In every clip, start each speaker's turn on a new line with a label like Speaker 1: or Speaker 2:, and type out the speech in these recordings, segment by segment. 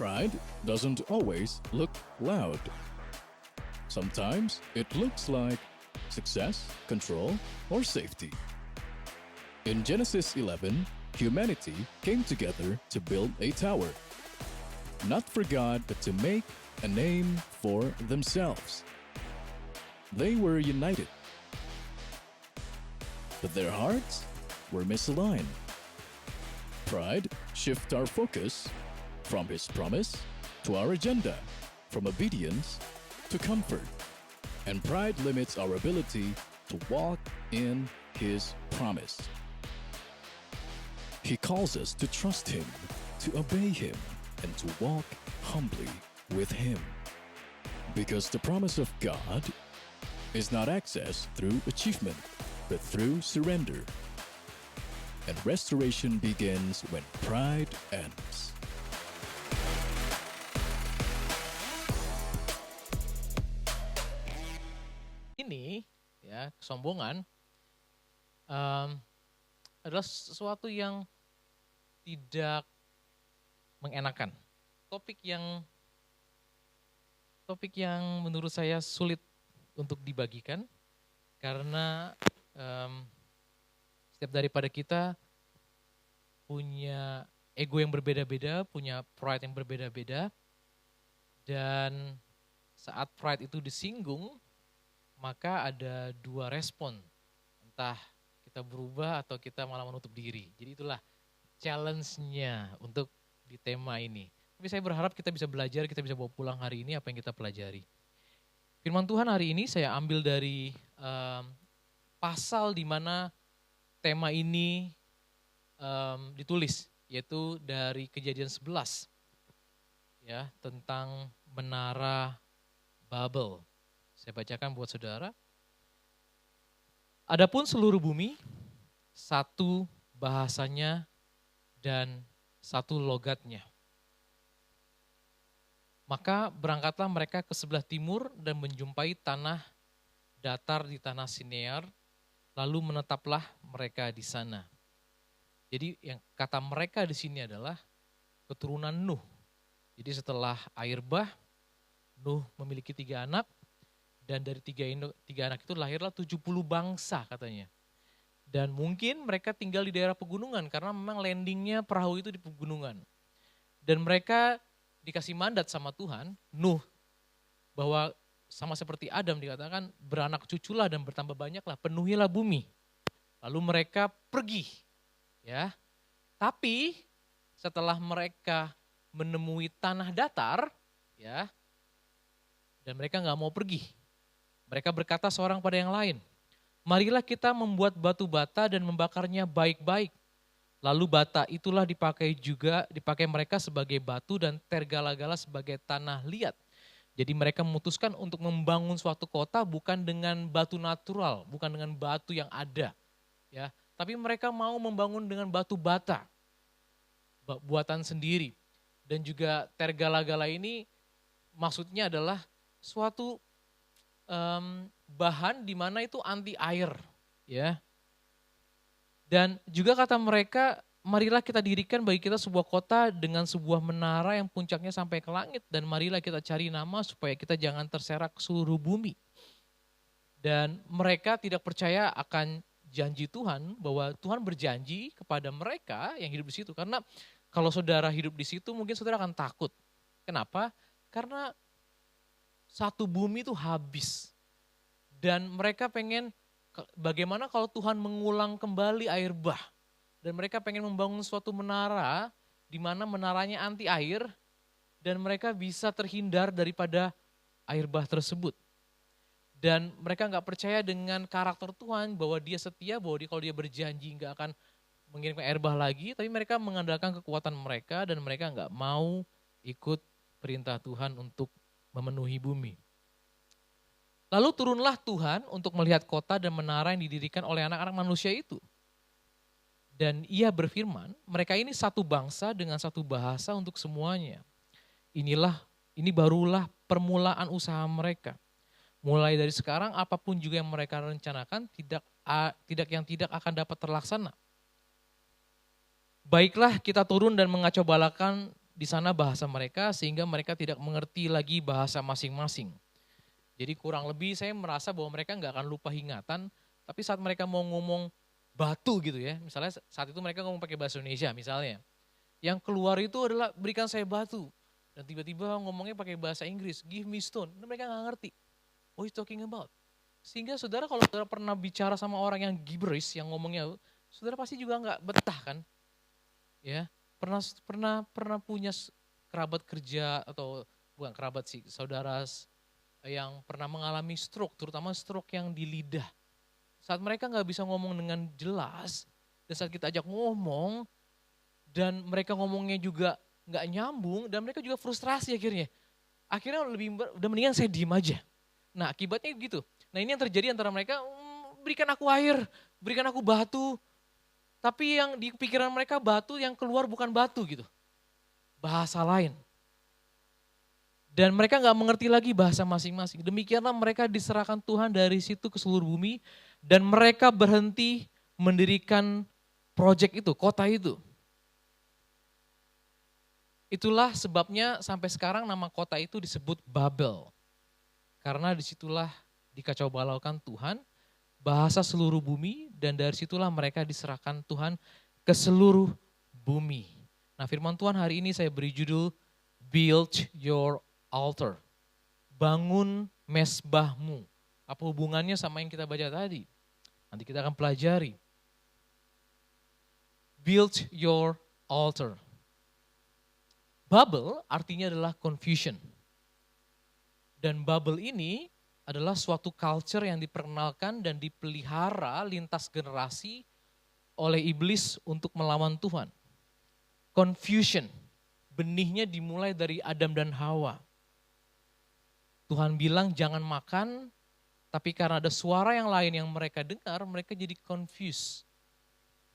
Speaker 1: Pride doesn't always look loud. Sometimes it looks like success, control, or safety. In Genesis 11, humanity came together to build a tower, not for God, but to make a name for themselves. They were united, but their hearts were misaligned. Pride shifts our focus from His promise to our agenda, from obedience to comfort. And pride limits our ability to walk in His promise. He calls us to trust Him, to obey Him, and to walk humbly with Him. Because the promise of God is not accessed through achievement, but through surrender. And restoration begins when pride ends.
Speaker 2: Ini ya kesombongan adalah sesuatu yang tidak mengenakan. Topik yang menurut saya sulit untuk dibagikan karena setiap daripada kita punya ego yang berbeda-beda, punya pride yang berbeda-beda, dan saat pride itu disinggung, maka ada dua respon, entah kita berubah atau kita malah menutup diri. Jadi itulah challenge-nya untuk di tema ini. Tapi saya berharap kita bisa belajar, kita bisa bawa pulang hari ini apa yang kita pelajari. Firman Tuhan hari ini saya ambil dari pasal di mana tema ini ditulis, yaitu dari Kejadian 11, ya, tentang menara Babel. Saya bacakan buat saudara. Adapun seluruh bumi, satu bahasanya dan satu logatnya. Maka berangkatlah mereka ke sebelah timur dan menjumpai tanah datar di tanah Sinear, lalu menetaplah mereka di sana. Jadi yang kata mereka di sini adalah keturunan Nuh. Jadi setelah air bah, Nuh memiliki 3 anak, dan dari tiga anak itu lahirlah 70 bangsa katanya. Dan mungkin mereka tinggal di daerah pegunungan karena memang landingnya perahu itu di pegunungan. Dan mereka dikasih mandat sama Tuhan, Nuh, bahwa sama seperti Adam dikatakan beranak cuculah dan bertambah banyaklah, penuhilah bumi. Lalu mereka pergi, ya. Tapi setelah mereka menemui tanah datar, ya, dan mereka nggak mau pergi. Mereka berkata seorang pada yang lain, marilah kita membuat batu bata dan membakarnya baik-baik. Lalu bata itulah dipakai mereka sebagai batu dan tergala-gala sebagai tanah liat. Jadi mereka memutuskan untuk membangun suatu kota bukan dengan batu natural, bukan dengan batu yang ada, ya. Tapi mereka mau membangun dengan batu bata, buatan sendiri. Dan juga tergala-gala ini maksudnya adalah suatu bahan di mana itu anti air, ya. Dan juga kata mereka, marilah kita dirikan bagi kita sebuah kota dengan sebuah menara yang puncaknya sampai ke langit, dan marilah kita cari nama supaya kita jangan terserak seluruh bumi. Dan mereka tidak percaya akan janji Tuhan, bahwa Tuhan berjanji kepada mereka yang hidup di situ. Karena kalau saudara hidup di situ mungkin saudara akan takut. Kenapa? Karena satu bumi itu habis. Dan mereka pengen, bagaimana kalau Tuhan mengulang kembali air bah. Dan mereka pengen membangun suatu menara, di mana menaranya anti air, dan mereka bisa terhindar daripada air bah tersebut. Dan mereka gak percaya dengan karakter Tuhan, bahwa dia setia, bahwa kalau dia berjanji gak akan mengirimkan air bah lagi, tapi mereka mengandalkan kekuatan mereka, dan mereka gak mau ikut perintah Tuhan untuk memenuhi bumi. Lalu turunlah Tuhan untuk melihat kota dan menara yang didirikan oleh anak-anak manusia itu. Dan ia berfirman, mereka ini satu bangsa dengan satu bahasa untuk semuanya. Ini barulah permulaan usaha mereka. Mulai dari sekarang apapun juga yang mereka rencanakan tidak akan dapat terlaksana. Baiklah kita turun dan mengacau balakan di sana bahasa mereka sehingga mereka tidak mengerti lagi bahasa masing-masing. Jadi kurang lebih saya merasa bahwa mereka nggak akan lupa ingatan, tapi saat mereka mau ngomong batu gitu ya, misalnya saat itu mereka ngomong pakai bahasa Indonesia misalnya, yang keluar itu adalah berikan saya batu. Dan tiba-tiba ngomongnya pakai bahasa Inggris, give me stone. Dan mereka nggak ngerti, what you talking about. Sehingga saudara kalau saudara pernah bicara sama orang yang gibberish, yang ngomongnya, saudara pasti juga nggak betah kan. Ya, pernah punya kerabat kerja atau bukan kerabat sih, saudara yang pernah mengalami stroke, terutama stroke yang di lidah. Saat mereka nggak bisa ngomong dengan jelas, dan saat kita ajak ngomong, dan mereka ngomongnya juga nggak nyambung, dan mereka juga frustrasi akhirnya. Akhirnya udah mendingan saya diem aja. Nah akibatnya gitu. Nah ini yang terjadi antara mereka, berikan aku air, berikan aku batu. Tapi yang di pikiran mereka batu, yang keluar bukan batu gitu. Bahasa lain. Dan mereka nggak mengerti lagi bahasa masing-masing. Demikianlah mereka diserahkan Tuhan dari situ ke seluruh bumi. Dan mereka berhenti mendirikan proyek itu, kota itu. Itulah sebabnya sampai sekarang nama kota itu disebut Babel. Karena disitulah dikacau balaukan Tuhan, bahasa seluruh bumi, dan dari situlah mereka diserahkan Tuhan ke seluruh bumi. Nah firman Tuhan hari ini saya beri judul, Build Your Altar. Bangun mesbahmu. Apa hubungannya sama yang kita baca tadi? Nanti kita akan pelajari. Build your altar. Babel artinya adalah confusion. Dan Babel ini adalah suatu culture yang diperkenalkan dan dipelihara lintas generasi oleh iblis untuk melawan Tuhan. Confusion, benihnya dimulai dari Adam dan Hawa. Tuhan bilang jangan makan, tapi karena ada suara yang lain yang mereka dengar, mereka jadi confused.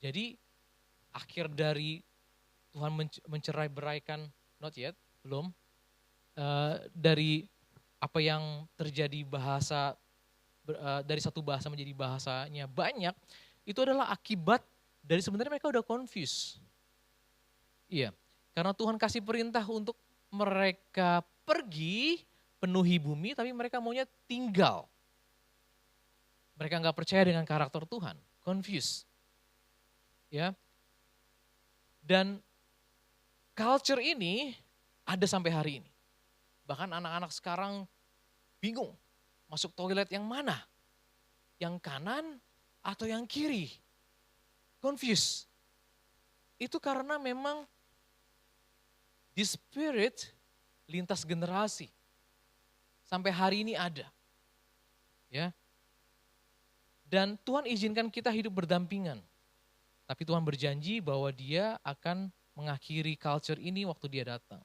Speaker 2: Jadi akhir dari Tuhan mencerai beraikan, not yet, belum, dari apa yang terjadi bahasa, dari satu bahasa menjadi bahasanya banyak, itu adalah akibat dari sebenarnya mereka udah confused. Iya, karena Tuhan kasih perintah untuk mereka pergi, penuhi bumi, tapi mereka maunya tinggal. Mereka nggak percaya dengan karakter Tuhan, confused. Ya, dan culture ini ada sampai hari ini. Bahkan anak-anak sekarang bingung masuk toilet yang mana, yang kanan atau yang kiri, confused. Itu karena memang the spirit lintas generasi. Sampai hari ini ada. Ya. Dan Tuhan izinkan kita hidup berdampingan. Tapi Tuhan berjanji bahwa Dia akan mengakhiri culture ini waktu Dia datang.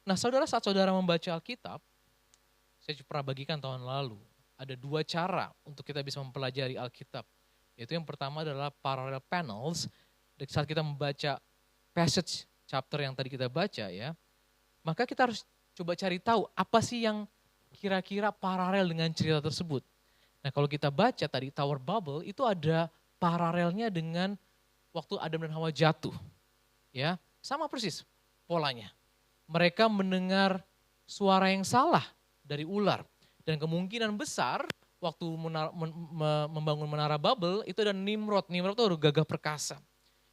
Speaker 2: Nah saudara, saat saudara membaca Alkitab, saya pernah bagikan tahun lalu, ada dua cara untuk kita bisa mempelajari Alkitab. Yaitu yang pertama adalah parallel panels. Saat kita membaca passage chapter yang tadi kita baca ya, maka kita harus coba cari tahu apa sih yang kira-kira paralel dengan cerita tersebut. Nah kalau kita baca tadi Tower Babel itu ada paralelnya dengan waktu Adam dan Hawa jatuh. Ya, sama persis polanya. Mereka mendengar suara yang salah dari ular. Dan kemungkinan besar waktu membangun menara Babel itu ada Nimrod. Nimrod itu gagah perkasa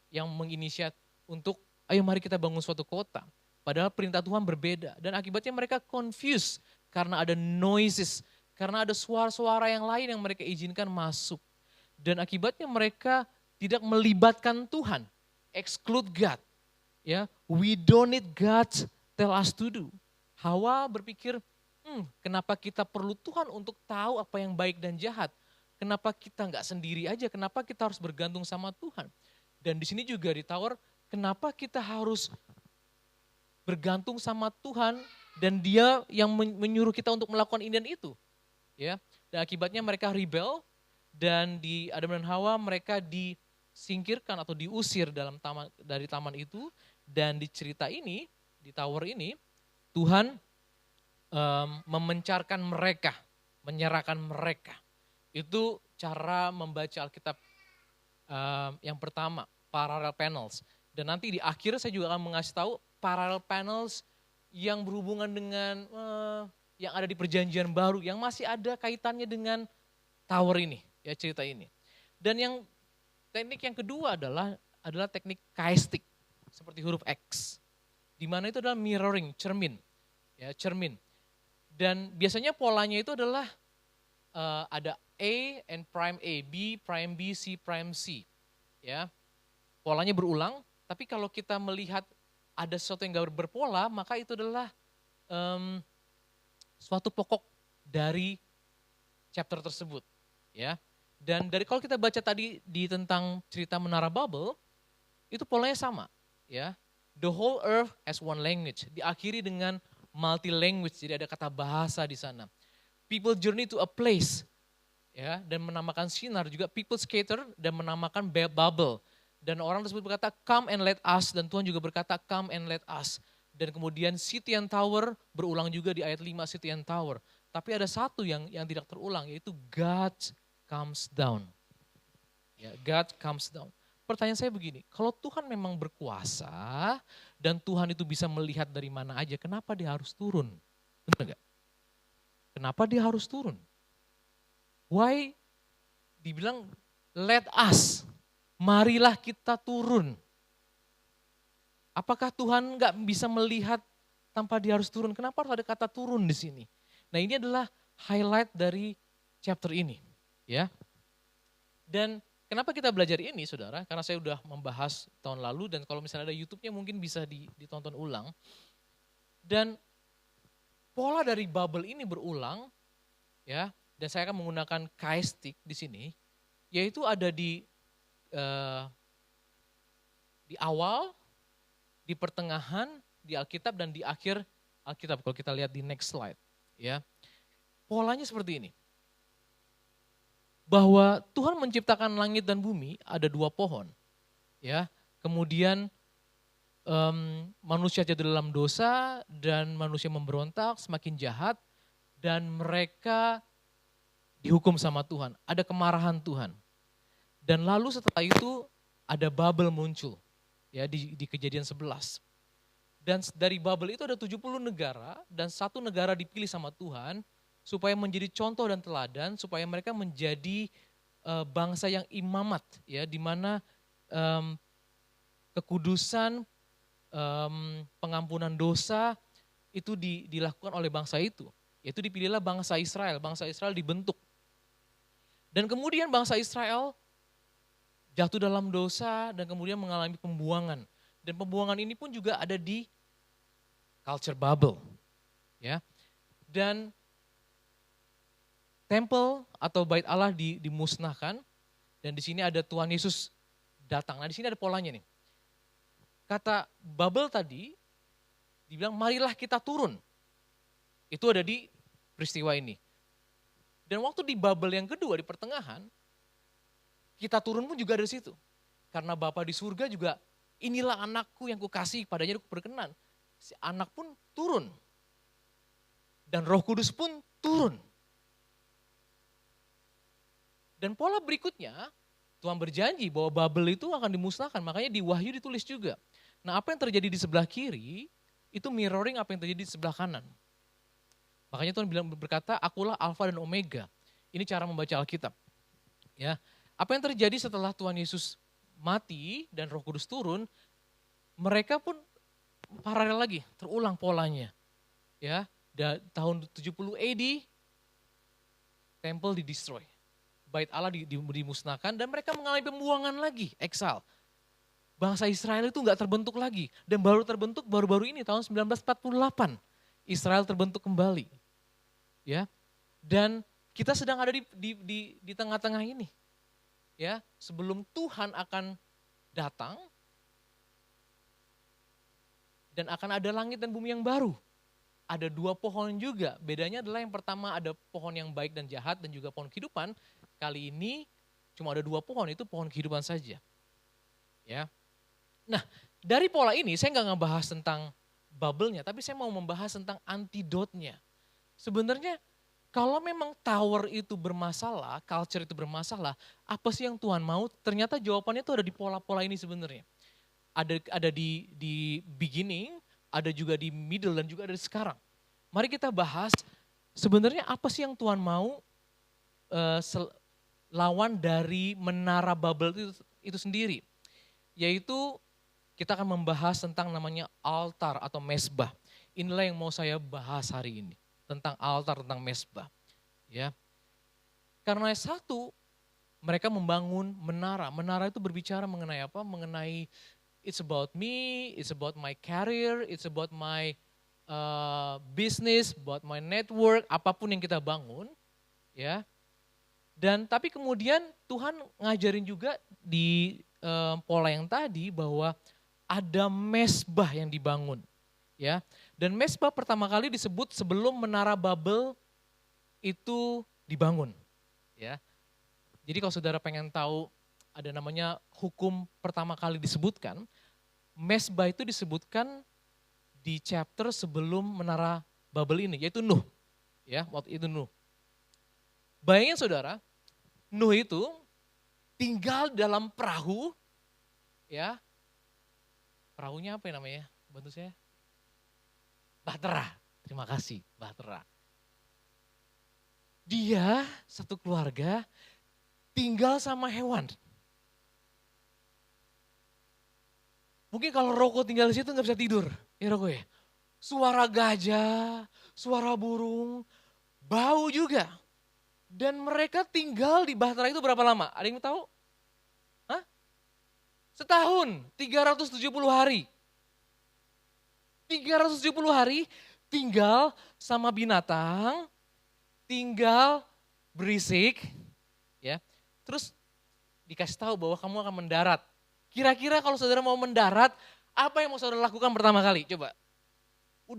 Speaker 2: yang menginisiat untuk ayo mari kita bangun suatu kota. Padahal perintah Tuhan berbeda. Dan akibatnya mereka confused karena ada noises. Karena ada suara-suara yang lain yang mereka izinkan masuk. Dan akibatnya mereka tidak melibatkan Tuhan. Exclude God. Ya, we don't need God tell us to do. Hawa berpikir, kenapa kita perlu Tuhan untuk tahu apa yang baik dan jahat? Kenapa kita nggak sendiri aja? Kenapa kita harus bergantung sama Tuhan? Dan di sini juga di Tower, kenapa kita harus bergantung sama Tuhan dan Dia yang menyuruh kita untuk melakukan ini dan itu? Ya, dan akibatnya mereka rebel dan di Adam dan Hawa mereka disingkirkan atau diusir dari taman itu. Dan di cerita ini, di Tower ini, Tuhan memencarkan mereka, menyerahkan mereka. Itu cara membaca Alkitab yang pertama, parallel panels. Dan nanti di akhir saya juga akan mengasih tahu parallel panels yang berhubungan dengan yang ada di perjanjian baru, yang masih ada kaitannya dengan tower ini, ya cerita ini. Dan yang teknik yang kedua adalah teknik kaistik, seperti huruf X. Di mana itu adalah mirroring, cermin. Ya, cermin. Dan biasanya polanya itu adalah ada A and prime A, B prime B, C prime C. Ya. Polanya berulang, tapi kalau kita melihat ada sesuatu yang gak berpola, maka itu adalah suatu pokok dari chapter tersebut. Ya. Dan dari kalau kita baca tadi di tentang cerita Menara Babel, itu polanya sama. Ya. The whole earth has one language. Diakhiri dengan multi language, jadi ada kata bahasa di sana. People journey to a place, ya, dan menamakan sinar, juga people scatter dan menamakan bubble. Dan orang tersebut berkata, come and let us, dan Tuhan juga berkata, come and let us. Dan kemudian city and tower berulang juga di ayat 5, city and tower. Tapi ada satu yang tidak terulang, yaitu God comes down. Ya, God comes down. Pertanyaan saya begini, kalau Tuhan memang berkuasa dan Tuhan itu bisa melihat dari mana aja, kenapa dia harus turun? Benar gak? Kenapa dia harus turun? Why? Dibilang let us, marilah kita turun. Apakah Tuhan gak bisa melihat tanpa dia harus turun? Kenapa harus ada kata turun di sini? Nah, ini adalah highlight dari chapter ini, ya. Dan kenapa kita belajar ini, saudara? Karena saya sudah membahas tahun lalu, dan kalau misalnya ada YouTube-nya mungkin bisa ditonton ulang. Dan pola dari bubble ini berulang, ya. Dan saya akan menggunakan kaistik di sini, yaitu ada di awal, di pertengahan, di Alkitab, dan di akhir Alkitab. Kalau kita lihat di next slide, ya. Polanya seperti ini. Bahwa Tuhan menciptakan langit dan bumi, ada 2 pohon. Ya, kemudian manusia jatuh dalam dosa dan manusia memberontak, semakin jahat, dan mereka dihukum sama Tuhan. Ada kemarahan Tuhan. Dan lalu setelah itu ada Babel muncul, ya, di Kejadian 11. Dan dari Babel itu ada 70 negara, dan 1 negara dipilih sama Tuhan supaya menjadi contoh dan teladan, supaya mereka menjadi bangsa yang imamat, ya, di mana kekudusan, pengampunan dosa itu dilakukan oleh bangsa itu. Yaitu dipilihlah bangsa Israel. Bangsa Israel dibentuk. Dan kemudian bangsa Israel jatuh dalam dosa dan kemudian mengalami pembuangan. Dan pembuangan ini pun juga ada di culture bubble. Ya. Dan tempel atau bait Allah dimusnahkan, dan di sini ada Tuhan Yesus datang. Nah, di sini ada polanya nih. Kata Babel tadi dibilang marilah kita turun. Itu ada di peristiwa ini. Dan waktu di Babel yang kedua di pertengahan, kita turun pun juga ada di situ. Karena Bapa di surga juga, inilah anakku yang kukasih, padanya aku berkenan. Si anak pun turun. Dan Roh Kudus pun turun. Dan pola berikutnya, Tuhan berjanji bahwa Babel itu akan dimusnahkan. Makanya di Wahyu ditulis juga. Nah, apa yang terjadi di sebelah kiri, itu mirroring apa yang terjadi di sebelah kanan. Makanya Tuhan berkata, akulah Alfa dan Omega. Ini cara membaca Alkitab. Ya, apa yang terjadi setelah Tuhan Yesus mati dan Roh Kudus turun, mereka pun paralel lagi, terulang polanya. Ya, tahun 70 AD, tempel di-destroy. Bait Allah dimusnahkan dan mereka mengalami pembuangan lagi, exile. Bangsa Israel itu enggak terbentuk lagi. Dan baru terbentuk baru-baru ini tahun 1948. Israel terbentuk kembali. Ya. Dan kita sedang ada di tengah-tengah ini. Ya, sebelum Tuhan akan datang dan akan ada langit dan bumi yang baru. Ada 2 pohon juga. Bedanya adalah yang pertama ada pohon yang baik dan jahat dan juga pohon kehidupan. Kali ini cuma ada 2 pohon, itu pohon kehidupan saja. Ya. Nah, dari pola ini saya nggak ngebahas tentang bubble-nya, tapi saya mau membahas tentang antidotnya. Sebenarnya kalau memang tower itu bermasalah, culture itu bermasalah, apa sih yang Tuhan mau? Ternyata jawabannya itu ada di pola-pola ini sebenarnya. Ada di beginning, ada juga di middle dan juga ada di sekarang. Mari kita bahas sebenarnya apa sih yang Tuhan mau lawan dari menara Babel itu sendiri. Yaitu kita akan membahas tentang namanya altar atau mesbah. Inilah yang mau saya bahas hari ini. Tentang altar, tentang mesbah. Ya. Karena satu, mereka membangun menara. Menara itu berbicara mengenai apa? Mengenai it's about me, it's about my career, it's about my business, about my network, apapun yang kita bangun. Ya. Dan tapi kemudian Tuhan ngajarin juga di pola yang tadi bahwa ada mesbah yang dibangun, ya. Dan mesbah pertama kali disebut sebelum menara Babel itu dibangun, ya. Jadi kalau saudara pengen tahu ada namanya hukum pertama kali disebutkan, mesbah itu disebutkan di chapter sebelum menara Babel ini, yaitu Nuh, ya. Waktu itu Nuh. Bayangin saudara, Nuh itu tinggal dalam perahu, ya. Perahunya apa namanya? Bantu saya. Bahtera. Terima kasih, Bahtera. Dia satu keluarga tinggal sama hewan. Mungkin kalau Roko tinggal di situ nggak bisa tidur, ya Roko ya. Suara gajah, suara burung, bau juga. Dan mereka tinggal di Bahtera itu berapa lama? Ada yang tahu? Hah? Setahun, 370 hari. 370 hari tinggal sama binatang, tinggal berisik, ya. Terus dikasih tahu bahwa kamu akan mendarat. Kira-kira kalau saudara mau mendarat, apa yang mau saudara lakukan pertama kali? Coba.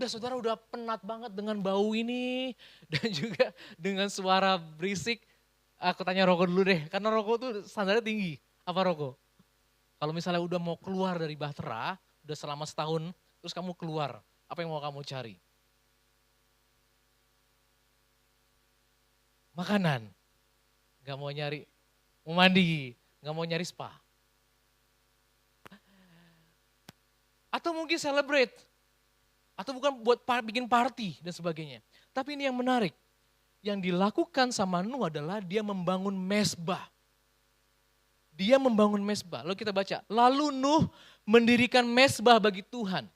Speaker 2: Saudara udah penat banget dengan bau ini dan juga dengan suara berisik. Aku tanya Roko dulu deh, karena Roko tuh standarnya tinggi. Apa Roko? Kalau misalnya udah mau keluar dari Bahtera, udah selama setahun, terus kamu keluar, apa yang mau kamu cari? Makanan. Gak mau nyari, mau mandi, gak mau nyari spa. Atau mungkin celebrate. Atau bukan buat bikin party dan sebagainya. Tapi ini yang menarik. Yang dilakukan sama Nuh adalah dia membangun mesbah. Dia membangun mesbah. Lalu kita baca, lalu Nuh mendirikan mesbah bagi Tuhan.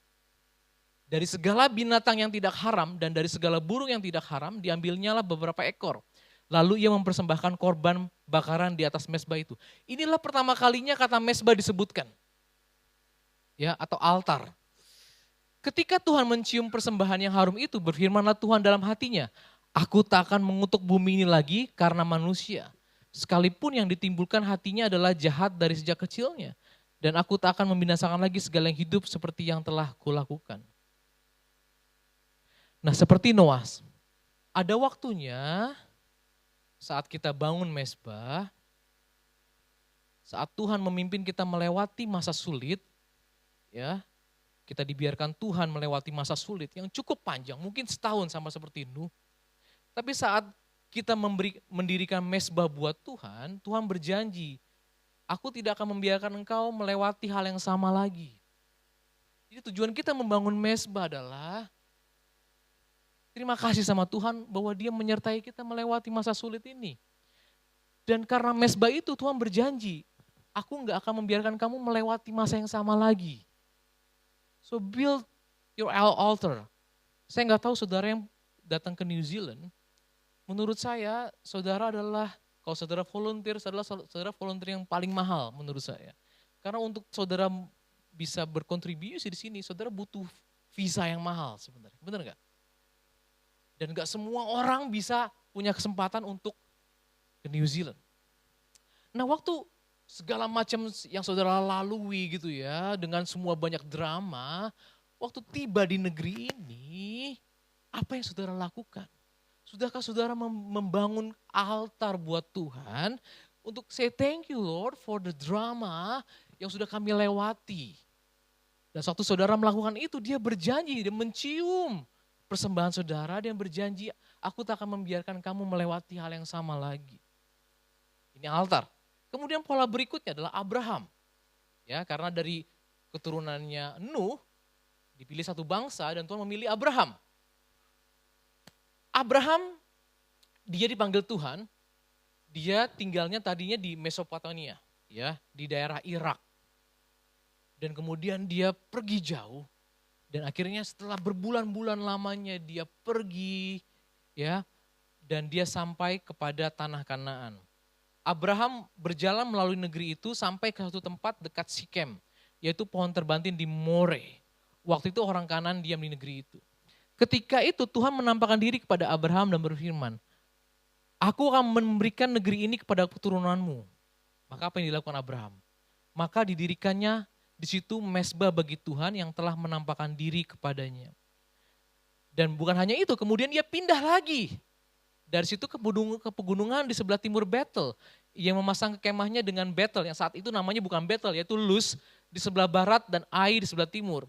Speaker 2: Dari segala binatang yang tidak haram dan dari segala burung yang tidak haram diambilnyalah beberapa ekor. Lalu ia mempersembahkan korban bakaran di atas mesbah itu. Inilah pertama kalinya kata mesbah disebutkan. Ya, atau altar. Ketika Tuhan mencium persembahan yang harum itu, berfirmanlah Tuhan dalam hatinya, aku tak akan mengutuk bumi ini lagi karena manusia. Sekalipun yang ditimbulkan hatinya adalah jahat dari sejak kecilnya. Dan aku tak akan membinasakan lagi segala yang hidup seperti yang telah kulakukan. Nah seperti Noah, ada waktunya saat kita bangun mesbah, saat Tuhan memimpin kita melewati masa sulit, ya, kita dibiarkan Tuhan melewati masa sulit yang cukup panjang, mungkin setahun sama seperti Nuh. Tapi saat kita mendirikan mesbah buat Tuhan, Tuhan berjanji, aku tidak akan membiarkan engkau melewati hal yang sama lagi. Jadi tujuan kita membangun mesbah adalah terima kasih sama Tuhan bahwa dia menyertai kita melewati masa sulit ini. Dan karena mesbah itu Tuhan berjanji, aku gak akan membiarkan kamu melewati masa yang sama lagi. So build your altar. Saya gak tahu saudara yang datang ke New Zealand, menurut saya saudara adalah, kalau saudara volunteer, adalah saudara volunteer yang paling mahal menurut saya. Karena untuk saudara bisa berkontribusi di sini, saudara butuh visa yang mahal sebenarnya. Benar gak? Dan gak semua orang bisa punya kesempatan untuk ke New Zealand. Nah waktu segala macam yang saudara lalui gitu ya, dengan semua banyak drama, waktu tiba di negeri ini, apa yang saudara lakukan? Sudahkah saudara membangun altar buat Tuhan untuk say thank you Lord for the drama yang sudah kami lewati. Dan waktu saudara melakukan itu, dia berjanji, dia mencium persembahan saudara, dia berjanji, aku tak akan membiarkan kamu melewati hal yang sama lagi. Ini altar. Kemudian pola berikutnya adalah Abraham. Ya, karena dari keturunannya Nuh, Dipilih satu bangsa dan Tuhan memilih Abraham. Abraham, dia dipanggil Tuhan, dia tinggalnya tadinya di Mesopotamia, ya, di daerah Irak. Dan kemudian dia pergi jauh, dan akhirnya setelah berbulan-bulan lamanya dia pergi, ya, dan dia sampai kepada tanah Kanaan. Abraham berjalan melalui negeri itu sampai ke satu tempat dekat Sikem, yaitu pohon terbantin di More. Waktu itu orang Kanaan diam di negeri itu. Ketika itu Tuhan menampakkan diri kepada Abraham dan berfirman, aku akan memberikan negeri ini kepada keturunanmu. Maka apa yang dilakukan Abraham? Maka didirikannya di situ mezbah bagi Tuhan yang telah menampakkan diri kepadanya. Dan bukan hanya itu, kemudian dia pindah lagi. Dari situ ke pegunungan di sebelah timur Betel. Yang memasang kemahnya dengan Betel, yang saat itu namanya bukan Betel, yaitu Luz di sebelah barat dan Ai di sebelah timur.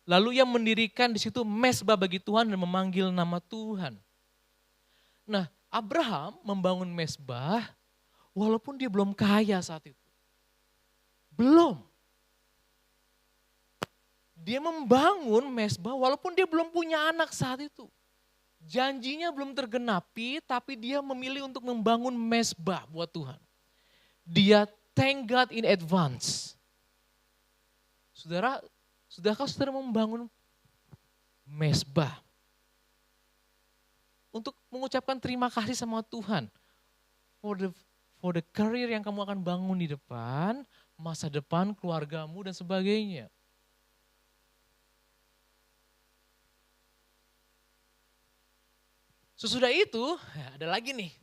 Speaker 2: Lalu ia mendirikan di situ mezbah bagi Tuhan dan memanggil nama Tuhan. Nah, Abraham membangun mezbah walaupun dia belum kaya saat itu. Belum. Dia membangun mezbah walaupun dia belum punya anak saat itu. Janjinya belum tergenapi, tapi dia memilih untuk membangun mezbah buat Tuhan. Dia thank God in advance. Saudara, sudahkah saudara membangun mezbah? Untuk mengucapkan terima kasih sama Tuhan. For the career yang kamu akan bangun di depan, masa depan, keluargamu dan sebagainya. Sesudah itu, ada lagi nih,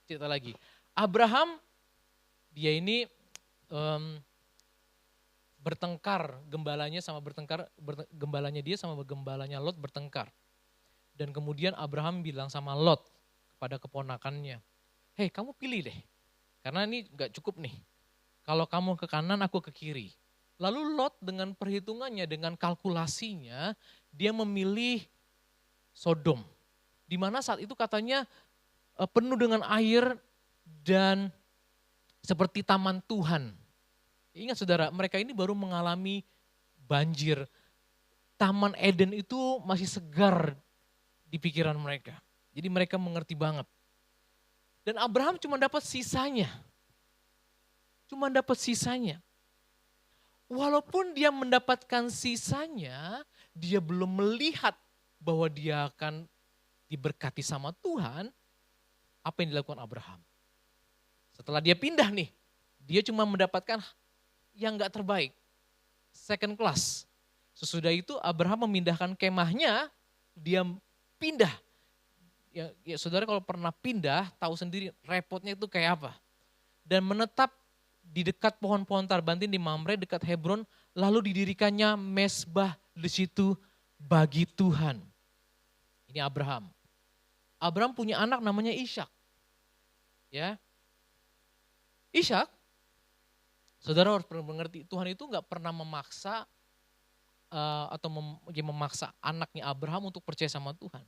Speaker 2: cerita lagi. Abraham, dia ini bertengkar, gembalanya dia sama gembalanya Lot bertengkar. Dan kemudian Abraham bilang sama Lot kepada keponakannya, hei kamu pilih deh, karena ini gak cukup nih. Kalau kamu ke kanan, aku ke kiri. Lalu Lot dengan perhitungannya, dengan kalkulasinya, dia memilih Sodom. Di mana saat itu katanya penuh dengan air dan seperti taman Tuhan. Ingat saudara, mereka ini baru mengalami banjir. Taman Eden itu masih segar di pikiran mereka. Jadi mereka mengerti banget. Dan Abraham cuma dapat sisanya. Walaupun dia mendapatkan sisanya, dia belum melihat bahwa dia akan diberkati sama Tuhan. Apa yang dilakukan Abraham? Setelah dia pindah nih, dia cuma mendapatkan yang gak terbaik. Second class. Sesudah itu Abraham memindahkan kemahnya, dia pindah. Ya, saudara kalau pernah pindah, tahu sendiri repotnya itu kayak apa. Dan menetap di dekat pohon-pohon tarbantin di Mamre, dekat Hebron, lalu didirikannya mezbah di situ bagi Tuhan. Ini Abraham. Abraham punya anak namanya Ishak. Ya. Ishak, saudara harus mengerti, Tuhan itu gak pernah memaksa memaksa anaknya Abraham untuk percaya sama Tuhan.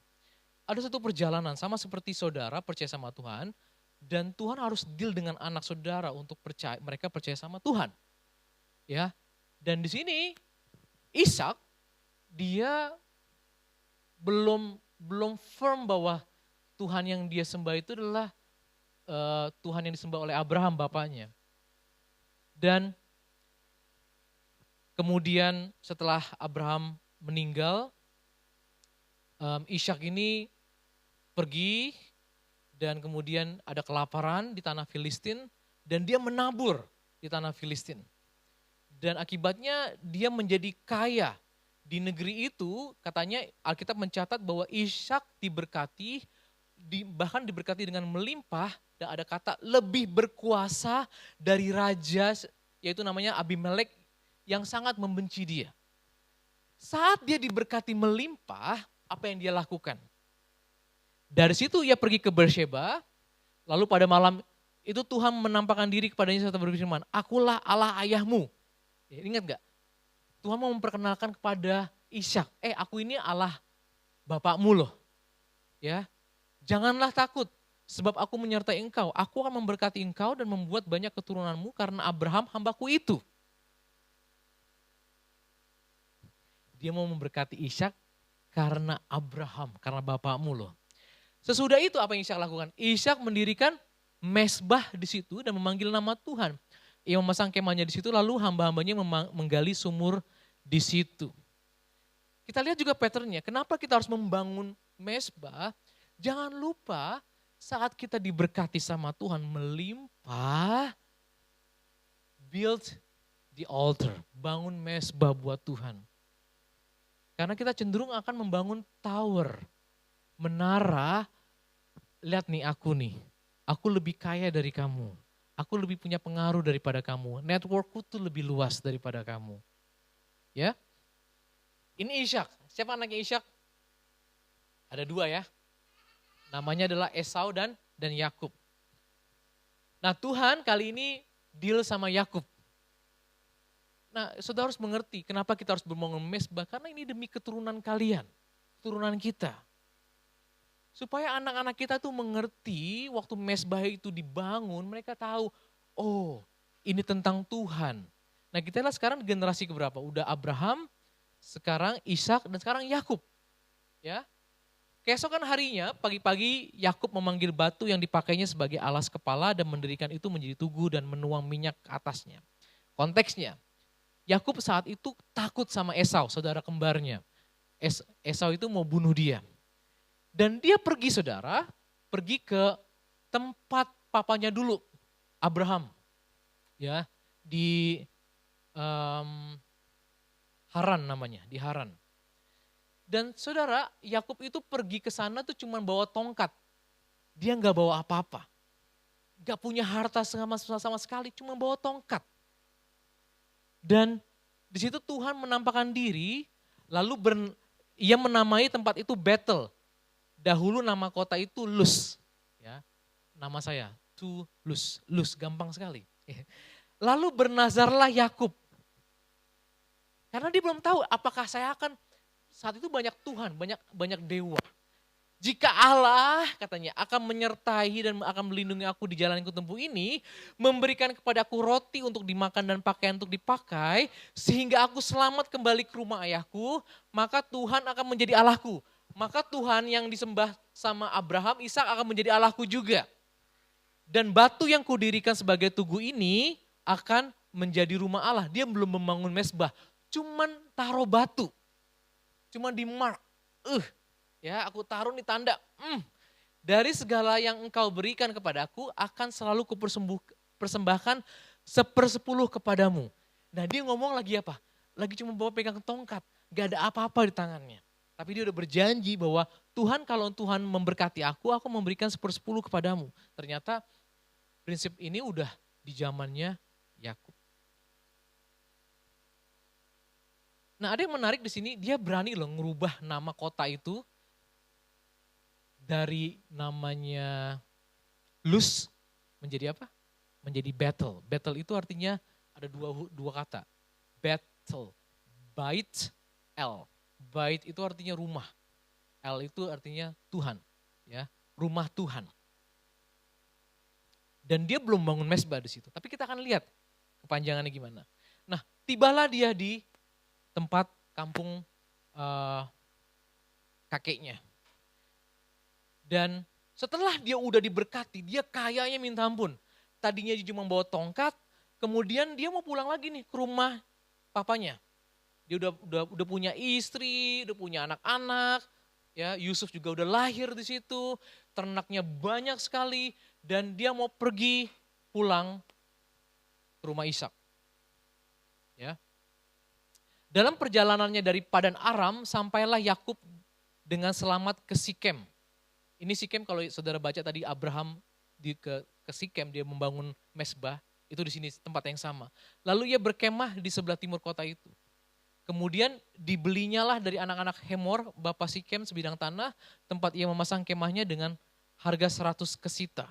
Speaker 2: Ada satu perjalanan sama seperti saudara percaya sama Tuhan, dan Tuhan harus deal dengan anak saudara untuk mereka percaya sama Tuhan. Ya. Dan di sini Ishak dia belum firm bahwa Tuhan yang dia sembah itu adalah Tuhan yang disembah oleh Abraham bapaknya. Dan kemudian setelah Abraham meninggal, Ishak ini pergi dan kemudian ada kelaparan di tanah Filistin dan dia menabur di tanah Filistin. Dan akibatnya dia menjadi kaya di negeri itu. Katanya Alkitab mencatat bahwa Ishak diberkati, bahkan diberkati dengan melimpah, dan ada kata lebih berkuasa dari raja, yaitu namanya Abimelek, yang sangat membenci dia. Saat dia diberkati melimpah, apa yang dia lakukan? Dari situ ia pergi ke Beersheba, lalu pada malam itu Tuhan menampakkan diri kepadanya serta berfirman, akulah Allah ayahmu. Ya, ingat gak? Tuhan mau memperkenalkan kepada Ishak, aku ini Allah bapakmu loh. Ya, janganlah takut, sebab aku menyertai engkau. Aku akan memberkati engkau dan membuat banyak keturunanmu karena Abraham hambaku itu. Dia mau memberkati Ishak karena Abraham, karena bapakmu loh. Sesudah itu apa yang Ishak lakukan? Ishak mendirikan mesbah di situ dan memanggil nama Tuhan. Ia memasang kemahnya di situ, lalu hamba-hambanya menggali sumur di situ. Kita lihat juga patternnya, kenapa kita harus membangun mesbah? Jangan lupa saat kita diberkati sama Tuhan melimpah, build the altar, bangun mesbah buat Tuhan. Karena kita cenderung akan membangun tower, menara. Lihat nih, aku lebih kaya dari kamu. Aku lebih punya pengaruh daripada kamu. Networkku tuh lebih luas daripada kamu. Ya. Ini Ishak. Siapa anaknya Ishak? Ada 2 ya. Namanya adalah Esau dan Yakub. Nah, Tuhan kali ini deal sama Yakub. Nah, saudara harus mengerti kenapa kita harus membangun mesbah. Karena ini demi keturunan kalian, keturunan kita. Supaya anak-anak kita tuh mengerti waktu mesbah itu dibangun, mereka tahu, oh ini tentang Tuhan. Nah kita lihat sekarang generasi keberapa? Udah Abraham, sekarang Ishak, dan sekarang Yakub. Ya, keesokan harinya pagi-pagi Yakub memanggil batu yang dipakainya sebagai alas kepala dan mendirikan itu menjadi tugu dan menuang minyak ke atasnya. Konteksnya, Yakub saat itu takut sama Esau, saudara kembarnya. Esau itu mau bunuh dia. Dan dia pergi saudara, pergi ke tempat papanya dulu, Abraham. Ya, di Haran namanya, di Haran. Dan saudara, Yakub itu pergi ke sana tuh cuma bawa tongkat. Dia nggak bawa apa-apa. Nggak punya harta sama sekali, cuma bawa tongkat. Dan di situ Tuhan menampakkan diri, lalu ia menamai tempat itu Bethel. Dahulu nama kota itu Luz, ya, nama saya, Luz, gampang sekali. Lalu bernazarlah Yakub, karena dia belum tahu apakah saya akan, saat itu banyak Tuhan, banyak dewa. Jika Allah katanya akan menyertai dan akan melindungi aku di jalan yang kutempuh ini, memberikan kepadaku roti untuk dimakan dan pakaian untuk dipakai, sehingga aku selamat kembali ke rumah ayahku, maka Tuhan akan menjadi Allahku. Maka Tuhan yang disembah sama Abraham, Ishak akan menjadi Allahku juga. Dan batu yang kudirikan sebagai tugu ini akan menjadi rumah Allah. Dia belum membangun mesbah, cuman taruh batu. Cuman di mark, ya aku taruh nih tanda. Dari segala yang engkau berikan kepadaku akan selalu kupersembahkan 1/10 kepadamu. Nah dia ngomong lagi apa? Lagi cuma bawa pegang tongkat, gak ada apa-apa di tangannya. Tapi dia udah berjanji bahwa Tuhan, kalau Tuhan memberkati aku memberikan 1/10 kepadamu. Ternyata prinsip ini udah di zamannya Yakub. Nah ada yang menarik di sini, dia berani loh ngerubah nama kota itu dari namanya Luz menjadi apa? Menjadi Bethel. Bethel itu artinya ada dua kata. Bethel, Bait, El. Bait itu artinya rumah. El itu artinya Tuhan, ya, rumah Tuhan. Dan dia belum bangun mesbah di situ. Tapi kita akan lihat kepanjangannya gimana. Nah, tibalah dia di tempat kampung kakeknya. Dan setelah dia udah diberkati, dia kayanya minta ampun. Tadinya dia cuma bawa tongkat, kemudian dia mau pulang lagi nih ke rumah papanya. Dia udah punya istri, udah punya anak-anak, ya Yusuf juga udah lahir di situ, ternaknya banyak sekali, dan dia mau pergi pulang ke rumah Ishak. Ya. Dalam perjalanannya dari Padan Aram, sampailah Yakub dengan selamat ke Sikem. Ini Sikem kalau saudara baca tadi Abraham ke Sikem, dia membangun mesbah, itu di sini tempat yang sama. Lalu ia berkemah di sebelah timur kota itu. Kemudian dibelinya lah dari anak-anak Hemor, bapak Sikem sebidang tanah, tempat ia memasang kemahnya dengan harga 100 kesita.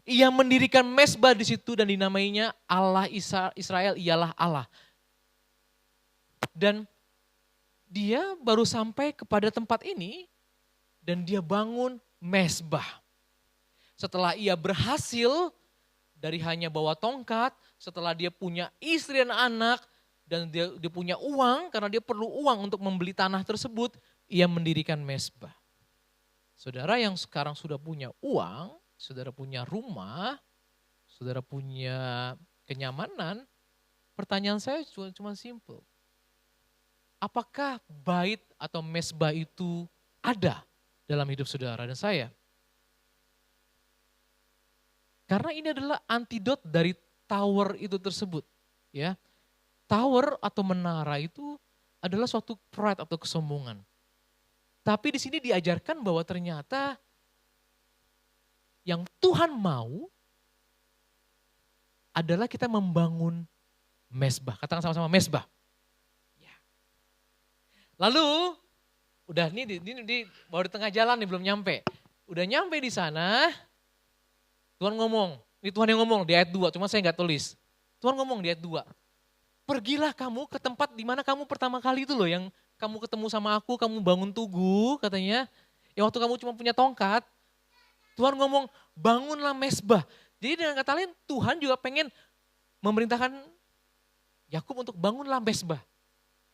Speaker 2: Ia mendirikan mesbah di situ dan dinamainya Allah Israel ialah Allah. Dan dia baru sampai kepada tempat ini dan dia bangun mesbah. Setelah ia berhasil dari hanya bawa tongkat, setelah dia punya istri dan anak, dan dia punya uang karena dia perlu uang untuk membeli tanah tersebut, ia mendirikan mezbah. Saudara yang sekarang sudah punya uang, saudara punya rumah, saudara punya kenyamanan, pertanyaan saya cuma simple. Apakah bait atau mezbah itu ada dalam hidup saudara dan saya? Karena ini adalah antidot dari tower itu tersebut. Ya, tower atau menara itu adalah suatu pride atau kesombongan. Tapi di sini diajarkan bahwa ternyata yang Tuhan mau adalah kita membangun mezbah. Katakan sama-sama mezbah. Ya. Lalu, udah ini baru di tengah jalan nih belum nyampe. Udah nyampe di sana, Tuhan ngomong, ini Tuhan yang ngomong di ayat 2, cuma saya nggak tulis. Tuhan ngomong di ayat 2, pergilah kamu ke tempat di mana kamu pertama kali itu loh, yang kamu ketemu sama aku, kamu bangun tugu katanya. Yang waktu kamu cuma punya tongkat, Tuhan ngomong bangunlah mezbah. Jadi dengan kata lain Tuhan juga pengen memerintahkan Yakub untuk bangunlah mezbah.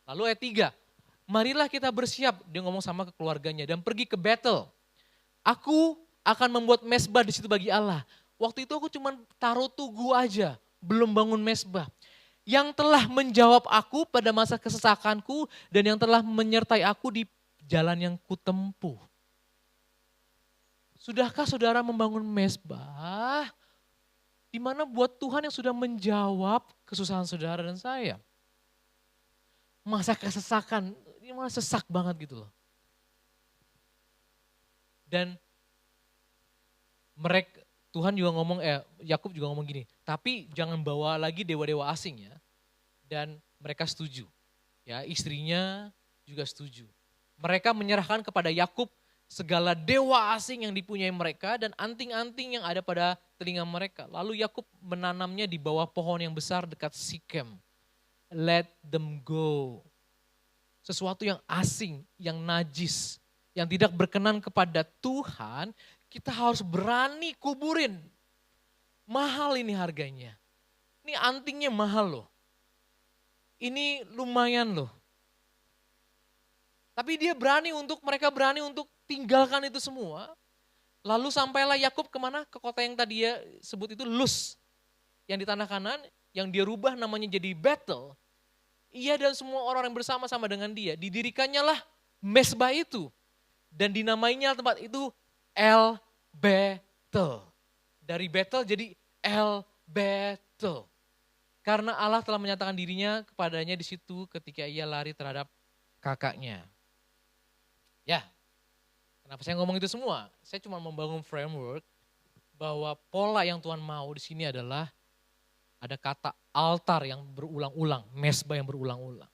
Speaker 2: Lalu ayat 3, marilah kita bersiap, dia ngomong sama keluarganya, dan pergi ke Betel. Aku akan membuat mezbah di situ bagi Allah. Waktu itu aku cuma taruh tugu aja, belum bangun mezbah. Yang telah menjawab aku pada masa kesesakanku dan yang telah menyertai aku di jalan yang kutempuh. Sudahkah saudara membangun mezbah di mana buat Tuhan yang sudah menjawab kesusahan saudara dan saya? Masa kesesakan, ini malah sesak banget gitu loh. Dan mereka, Tuhan juga ngomong, Yakub juga ngomong gini, tapi jangan bawa lagi dewa-dewa asing ya. Dan mereka setuju, ya istrinya juga setuju. Mereka menyerahkan kepada Yakub segala dewa asing yang dipunyai mereka dan anting-anting yang ada pada telinga mereka. Lalu Yakub menanamnya di bawah pohon yang besar dekat Sikem. Let them go. Sesuatu yang asing, yang najis, yang tidak berkenan kepada Tuhan, kita harus berani kuburin. Mahal ini harganya. Ini antingnya mahal loh. Ini lumayan loh. Tapi mereka berani untuk tinggalkan itu semua. Lalu sampailah Yakub kemana? Ke kota yang tadi dia sebut itu Luz. Yang di tanah Kanan, yang dia rubah namanya jadi Betel. Ia dan semua orang yang bersama-sama dengan dia, didirikannya lah mezbah itu. Dan dinamainya tempat itu El Betel. Dari Betel jadi El Betel. Karena Allah telah menyatakan dirinya kepadanya di situ ketika ia lari terhadap kakaknya. Ya, kenapa saya ngomong itu semua? Saya cuma membangun framework bahwa pola yang Tuhan mau di sini adalah ada kata altar yang berulang-ulang, mezbah yang berulang-ulang.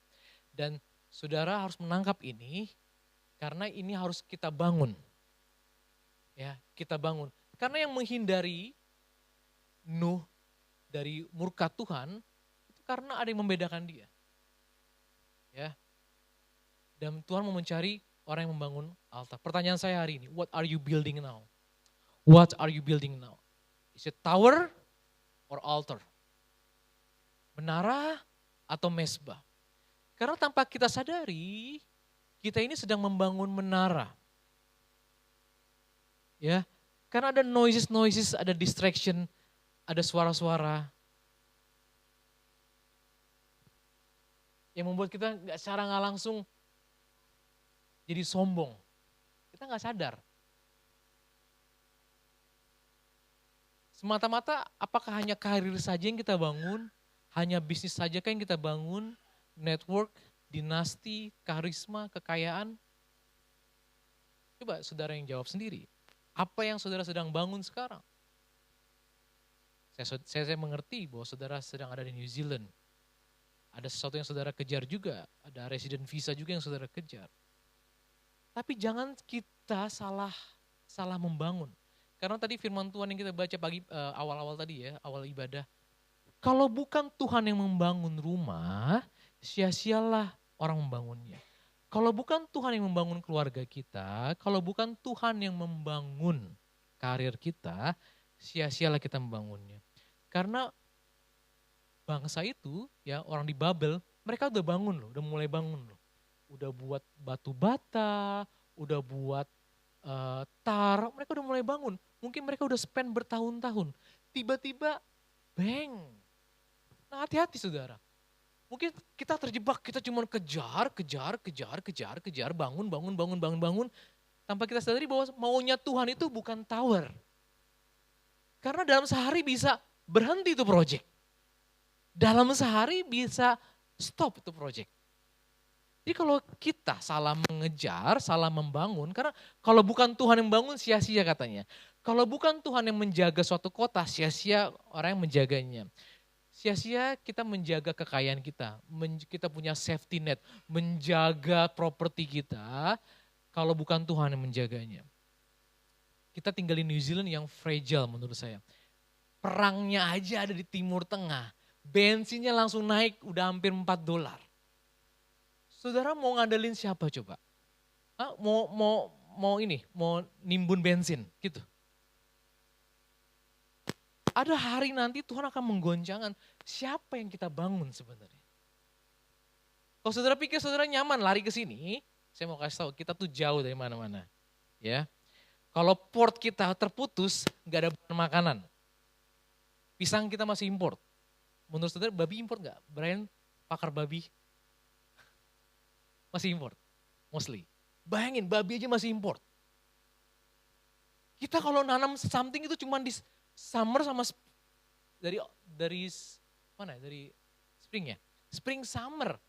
Speaker 2: Dan saudara harus menangkap ini karena ini harus kita bangun. Ya, kita bangun. Karena yang menghindari Nuh dari murka Tuhan itu karena ada yang membedakan dia. Ya. Dan Tuhan mau mencari orang yang membangun altar. Pertanyaan saya hari ini, what are you building now? What are you building now? Is it tower or altar? Menara atau mezbah? Karena tanpa kita sadari, kita ini sedang membangun menara. Ya, karena ada noises, ada distraction, ada suara-suara yang membuat kita secara nggak langsung jadi sombong. Kita nggak sadar. Semata-mata apakah hanya karir saja yang kita bangun, hanya bisnis saja yang kita bangun, network, dinasti, karisma, kekayaan? Coba saudara yang jawab sendiri. Apa yang saudara sedang bangun sekarang? Saya mengerti bahwa saudara sedang ada di New Zealand. Ada sesuatu yang saudara kejar juga, ada resident visa juga yang saudara kejar. Tapi jangan kita salah membangun. Karena tadi firman Tuhan yang kita baca pagi awal-awal tadi ya, awal ibadah. Kalau bukan Tuhan yang membangun rumah, sia-sialah orang membangunnya. Kalau bukan Tuhan yang membangun keluarga kita, kalau bukan Tuhan yang membangun karir kita, sia-sialah kita membangunnya. Karena bangsa itu, ya orang di Babel, mereka udah bangun loh, udah mulai bangun loh. Udah buat batu bata, udah buat tar, mereka udah mulai bangun. Mungkin mereka udah spend bertahun-tahun. Tiba-tiba bang. Nah hati-hati saudara. Mungkin kita terjebak, kita cuma kejar, bangun. Tanpa kita sadari bahwa maunya Tuhan itu bukan tower. Karena dalam sehari bisa berhenti itu project. Dalam sehari bisa stop itu project. Jadi kalau kita salah mengejar, salah membangun, karena kalau bukan Tuhan yang bangun sia-sia katanya. Kalau bukan Tuhan yang menjaga suatu kota, sia-sia orang yang menjaganya. Sia-sia kita menjaga kekayaan kita, kita punya safety net, menjaga properti kita, kalau bukan Tuhan yang menjaganya. Kita tinggal di New Zealand yang fragile menurut saya. Perangnya aja ada di Timur Tengah, bensinnya langsung naik udah hampir $4. Saudara mau ngandelin siapa coba? Mau nimbun bensin gitu. Ada hari nanti Tuhan akan menggoncangkan siapa yang kita bangun sebenarnya. Kalau saudara pikir saudara nyaman lari ke sini, saya mau kasih tahu kita tuh jauh dari mana-mana. Ya, kalau port kita terputus, nggak ada bahan makanan. Pisang kita masih import. Menurut saudara babi import nggak? Brian pakar babi masih import, mostly. Bayangin babi aja masih import. Kita kalau nanam something itu cuma di summer sama dari mana? Dari spring ya? Spring summer.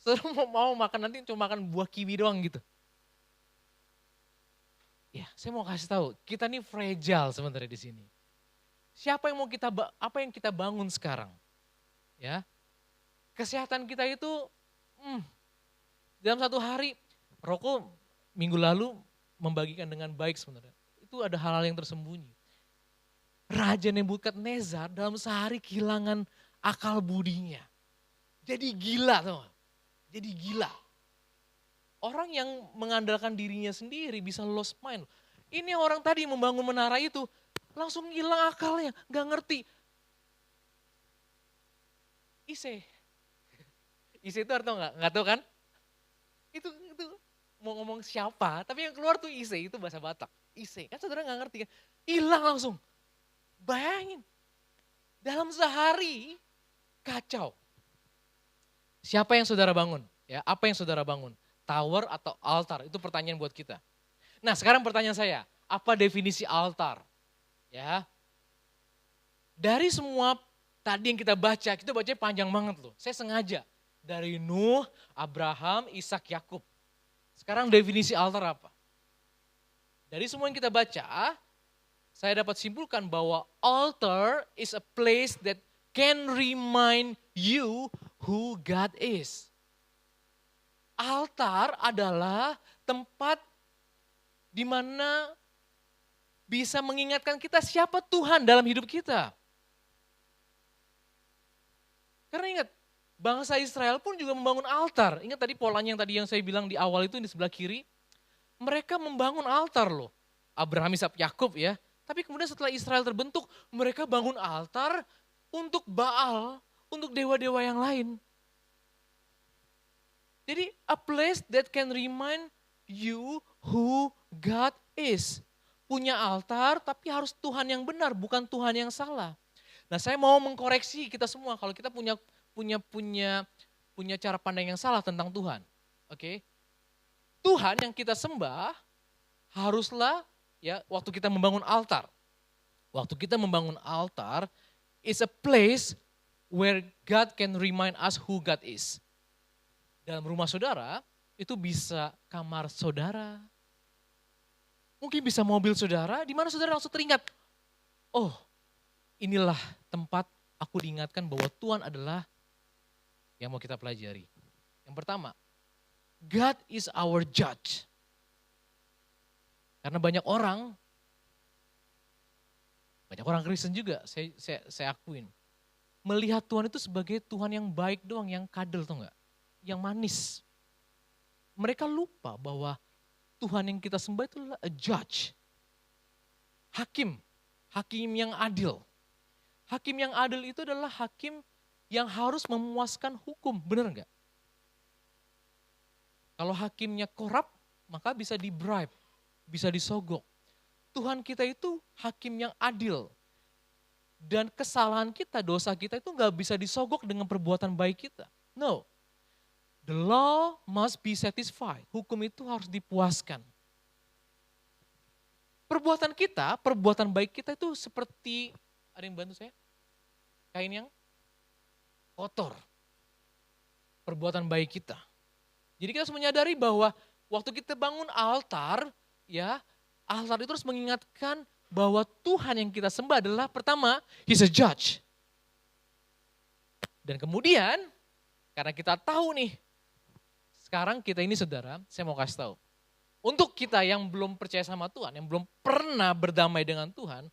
Speaker 2: Saudara mau makan nanti cuma makan buah kiwi doang gitu. Ya, saya mau kasih tahu, kita nih fragile sebenarnya di sini. Siapa yang apa yang kita bangun sekarang? Ya. Kesehatan kita itu dalam satu hari, Roko minggu lalu membagikan dengan baik sebenarnya. Itu ada hal-hal yang tersembunyi. Raja Nebukadnezar dalam sehari kehilangan akal budinya. Jadi gila tau gak? Jadi gila. Orang yang mengandalkan dirinya sendiri bisa lost mind. Ini orang tadi membangun menara itu langsung hilang akalnya, gak ngerti. Ise itu artinya nggak tahu kan? Itu mau ngomong siapa, tapi yang keluar tuh Ise, itu bahasa Batak. Ise, kan saudara nggak ngerti kan? Hilang langsung. Bayangin, dalam sehari kacau. Siapa yang saudara bangun? Ya, apa yang saudara bangun? Tower atau altar? Itu pertanyaan buat kita. Nah, sekarang pertanyaan saya, apa definisi altar? Ya, dari semua tadi yang kita baca panjang banget loh. Saya sengaja. Dari Nuh, Abraham, Ishak, Yakub. Sekarang definisi altar apa? Dari semua yang kita baca, saya dapat simpulkan bahwa altar is a place that can remind you who God is. Altar adalah tempat di mana bisa mengingatkan kita siapa Tuhan dalam hidup kita. Karena ingat, bangsa Israel pun juga membangun altar. Ingat tadi polanya yang saya bilang di awal itu di sebelah kiri. Mereka membangun altar loh. Abraham, Ishak, Yakub ya. Tapi kemudian setelah Israel terbentuk, mereka bangun altar untuk Baal, untuk dewa-dewa yang lain. Jadi a place that can remind you who God is. Punya altar tapi harus Tuhan yang benar, bukan Tuhan yang salah. Nah saya mau mengkoreksi kita semua kalau kita punya cara pandang yang salah tentang Tuhan. Oke. Tuhan yang kita sembah haruslah ya waktu kita membangun altar. Waktu kita membangun altar is a place where God can remind us who God is. Dalam rumah saudara itu bisa kamar saudara. Mungkin bisa mobil saudara, di mana saudara langsung teringat. Oh, inilah tempat aku diingatkan bahwa Tuhan adalah yang mau kita pelajari. Yang pertama, God is our judge. Karena banyak orang Kristen juga, saya akuin. Melihat Tuhan itu sebagai Tuhan yang baik doang, yang kadel tuh enggak? Yang manis. Mereka lupa bahwa Tuhan yang kita sembah itu adalah a judge. Hakim yang adil. Hakim yang adil itu adalah hakim yang harus memuaskan hukum, benar nggak? Kalau hakimnya korup, maka bisa di-bribe, bisa disogok. Tuhan kita itu hakim yang adil. Dan kesalahan kita, dosa kita itu nggak bisa disogok dengan perbuatan baik kita. No. The law must be satisfied. Hukum itu harus dipuaskan. Perbuatan kita, perbuatan baik kita itu seperti, ada yang bantu saya? Kain yang kotor. Perbuatan baik kita. Jadi kita harus menyadari bahwa waktu kita bangun altar, ya, altar itu harus mengingatkan bahwa Tuhan yang kita sembah adalah pertama, He's a judge. Dan kemudian, karena kita tahu nih, sekarang kita ini saudara, saya mau kasih tahu. Untuk kita yang belum percaya sama Tuhan, yang belum pernah berdamai dengan Tuhan,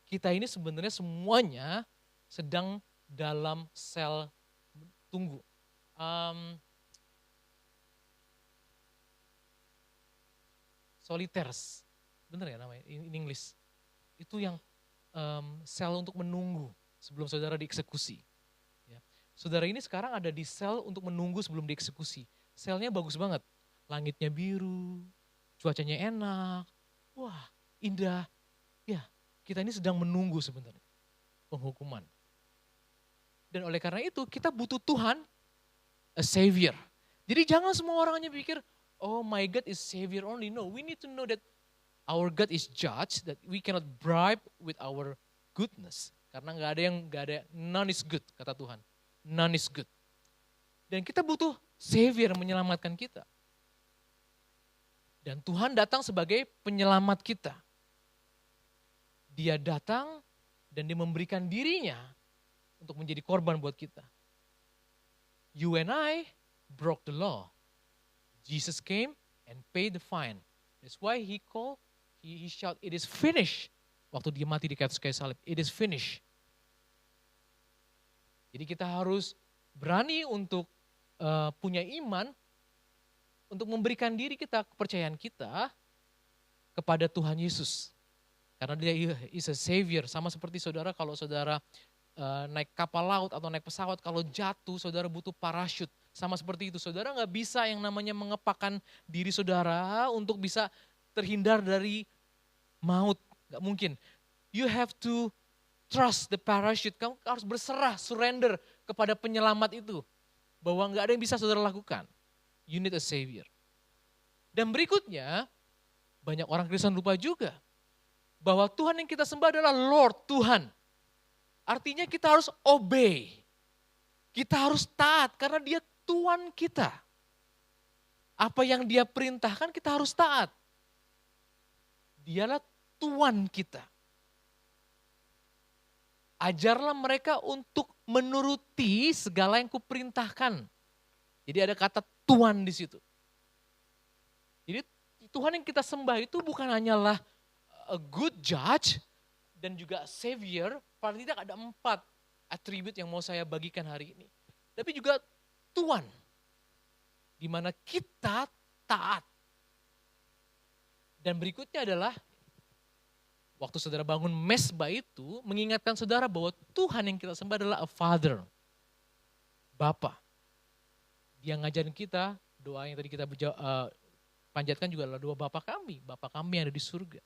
Speaker 2: kita ini sebenarnya semuanya sedang dalam sel tunggu. Solitaires, bener ya namanya in English. Itu yang sel untuk menunggu sebelum saudara dieksekusi. Ya. Saudara ini sekarang ada di sel untuk menunggu sebelum dieksekusi. Selnya bagus banget, langitnya biru, cuacanya enak, wah indah. Ya, kita ini sedang menunggu sebenarnya penghukuman. Dan oleh karena itu kita butuh Tuhan, a savior. Jadi jangan semua orang hanya pikir, oh my God is savior only. No, we need to know that our God is judge, that we cannot bribe with our goodness. Karena nggak ada, none is good, kata Tuhan. None is good. Dan kita butuh savior menyelamatkan kita. Dan Tuhan datang sebagai penyelamat kita. Dia datang dan dia memberikan dirinya untuk menjadi korban buat kita. You and I broke the law. Jesus came and paid the fine. That's why he shout, it is finished. Waktu dia mati di kayu salib, it is finished. Jadi kita harus berani untuk punya iman, untuk memberikan diri kita, kepercayaan kita kepada Tuhan Yesus. Karena dia is a savior, sama seperti saudara kalau saudara naik kapal laut atau naik pesawat, kalau jatuh saudara butuh parachute. Sama seperti itu, saudara nggak bisa yang namanya mengepakkan diri saudara untuk bisa terhindar dari maut. Nggak mungkin. You have to trust the parachute. Kamu harus berserah, surrender kepada penyelamat itu. Bahwa nggak ada yang bisa saudara lakukan. You need a savior. Dan berikutnya, banyak orang Kristen lupa juga. Bahwa Tuhan yang kita sembah adalah Lord, Tuhan. Artinya kita harus obey. Kita harus taat karena dia Tuhan kita. Apa yang dia perintahkan kita harus taat. Dialah Tuhan kita. Ajarlah mereka untuk menuruti segala yang kuperintahkan. Jadi ada kata Tuhan di situ. Jadi Tuhan yang kita sembah itu bukan hanyalah a good judge dan juga savior. Paling tidak ada 4 atribut yang mau saya bagikan hari ini. Tapi juga Tuhan, di mana kita taat. Dan berikutnya adalah, waktu saudara bangun mesbah itu, mengingatkan saudara bahwa Tuhan yang kita sembah adalah a father, Bapa. Dia ngajarin kita, doa yang tadi kita panjatkan juga adalah doa Bapa kami yang ada di surga.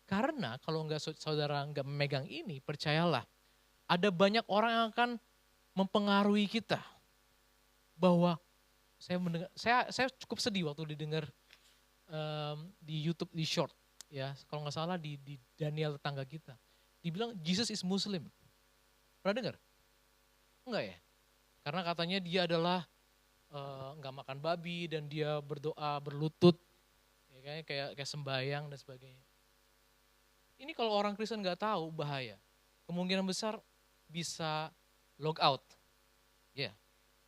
Speaker 2: Karena kalau saudara enggak memegang ini, percayalah, ada banyak orang yang akan mempengaruhi kita. Bahwa saya cukup sedih waktu didengar di YouTube di short, ya kalau nggak salah di Daniel tetangga kita, dibilang Jesus is Muslim. Pernah dengar? Enggak ya? Karena katanya dia adalah nggak makan babi dan dia berdoa berlutut, ya, kayak sembahyang dan sebagainya. Ini kalau orang Kristen nggak tahu bahaya, kemungkinan besar bisa log out, ya.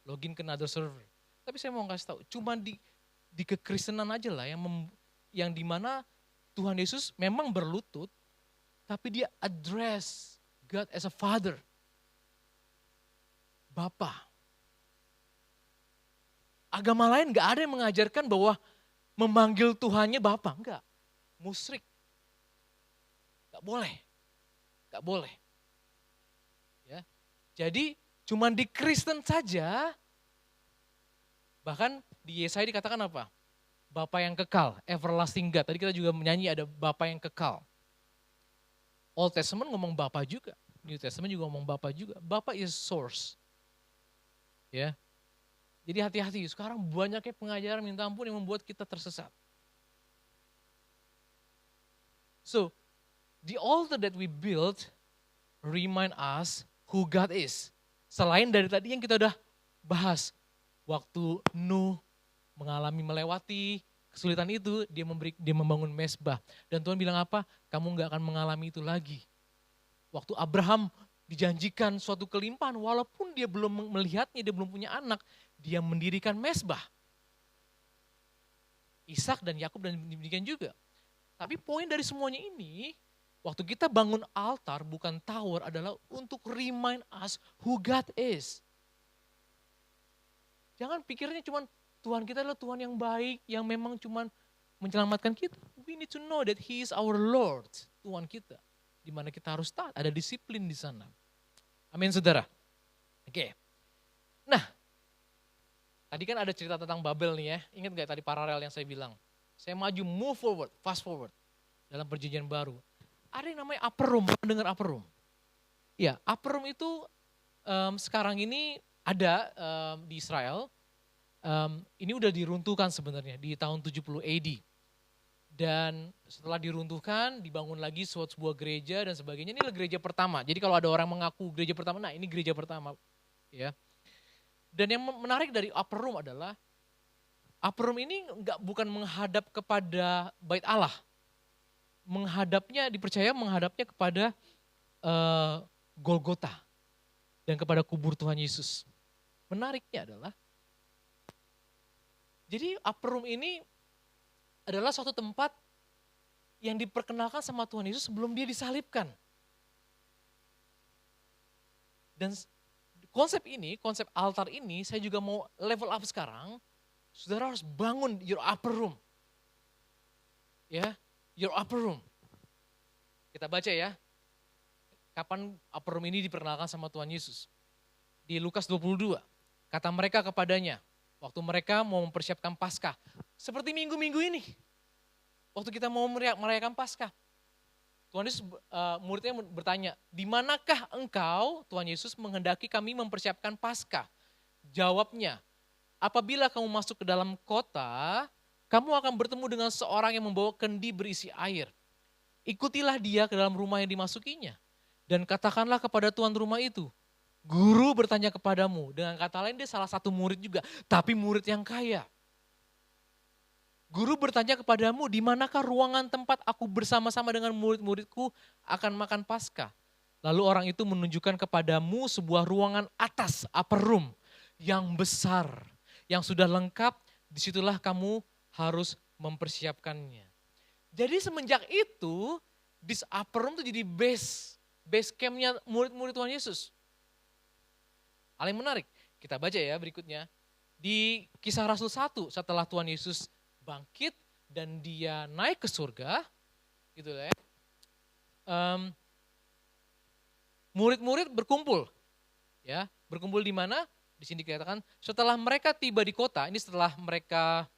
Speaker 2: Login ke another server. Tapi saya mau kasih tahu, cuma di kekristenan aja lah yang dimana Tuhan Yesus memang berlutut, tapi dia address God as a father. Bapa. Agama lain gak ada yang mengajarkan bahwa memanggil Tuhannya Bapa, enggak. Musyrik. Gak boleh. Gak boleh. Ya. Jadi Cuman di Kristen saja, bahkan di Yesaya dikatakan apa? Bapa yang kekal, everlasting God. Tadi kita juga menyanyi ada Bapa yang kekal. Old Testament ngomong Bapa juga, New Testament juga ngomong Bapa juga. Bapa is source. Ya. Jadi hati-hati, sekarang banyaknya pengajaran minta ampun yang membuat kita tersesat. So, the altar that we build remind us who God is. Selain dari tadi yang kita udah bahas, waktu Nuh melewati kesulitan itu, dia membangun mezbah. Dan Tuhan bilang apa? Kamu gak akan mengalami itu lagi. Waktu Abraham dijanjikan suatu kelimpahan, walaupun dia belum melihatnya, dia belum punya anak, dia mendirikan mezbah. Ishak dan Yakub dan demikian juga. Tapi poin dari semuanya ini, waktu kita bangun altar bukan tower adalah untuk remind us who God is. Jangan pikirnya cuman Tuhan kita adalah Tuhan yang baik, yang memang cuman menyelamatkan kita. We need to know that He is our Lord, Tuhan kita. Di mana kita harus taat, ada disiplin di sana. Amin saudara. Oke. Nah, tadi kan ada cerita tentang Babel nih ya. Ingat gak tadi paralel yang saya bilang? Saya maju, move forward, fast forward. Dalam perjanjian baru. Ada yang namanya upper room, pernah dengar upper room? Ya, upper room itu sekarang ini ada di Israel. Ini udah diruntuhkan sebenarnya di tahun 70 AD. Dan setelah diruntuhkan, dibangun lagi sebuah gereja dan sebagainya. Ini adalah gereja pertama. Jadi kalau ada orang mengaku gereja pertama, nah ini gereja pertama. Ya. Dan yang menarik dari upper room adalah, upper room ini bukan menghadap kepada bait Allah. Dipercaya menghadapnya kepada Golgota. Dan kepada kubur Tuhan Yesus. Menariknya adalah, jadi upper room ini adalah suatu tempat yang diperkenalkan sama Tuhan Yesus sebelum dia disalibkan. Dan konsep altar ini saya juga mau level up sekarang. Saudara harus bangun your upper room. Ya, your upper room. Kita baca ya. Kapan upper room ini diperkenalkan sama Tuhan Yesus. Di Lukas 22. Kata mereka kepadanya, waktu mereka mau mempersiapkan Paskah. Seperti minggu-minggu ini. Waktu kita mau merayakan Paskah. Tuhan Yesus, muridnya bertanya, di manakah engkau, Tuhan Yesus, menghendaki kami mempersiapkan Paskah? Jawabnya, apabila kamu masuk ke dalam kota, kamu akan bertemu dengan seorang yang membawa kendi berisi air. Ikutilah dia ke dalam rumah yang dimasukinya. Dan katakanlah kepada tuan rumah itu, guru bertanya kepadamu. Dengan kata lain dia salah satu murid juga, tapi murid yang kaya. Guru bertanya kepadamu, di manakah ruangan tempat aku bersama-sama dengan murid-muridku akan makan Paskah? Lalu orang itu menunjukkan kepadamu sebuah ruangan atas, upper room, yang besar, yang sudah lengkap, disitulah kamu harus mempersiapkannya. Jadi semenjak itu, this upper room itu jadi base campnya murid-murid Tuhan Yesus. Hal yang menarik, kita baca ya berikutnya. Di Kisah Rasul 1, setelah Tuhan Yesus bangkit dan dia naik ke surga, gitu ya. Murid-murid berkumpul, ya, berkumpul di mana? Di sini dikatakan setelah mereka tiba di kota, ini setelah mereka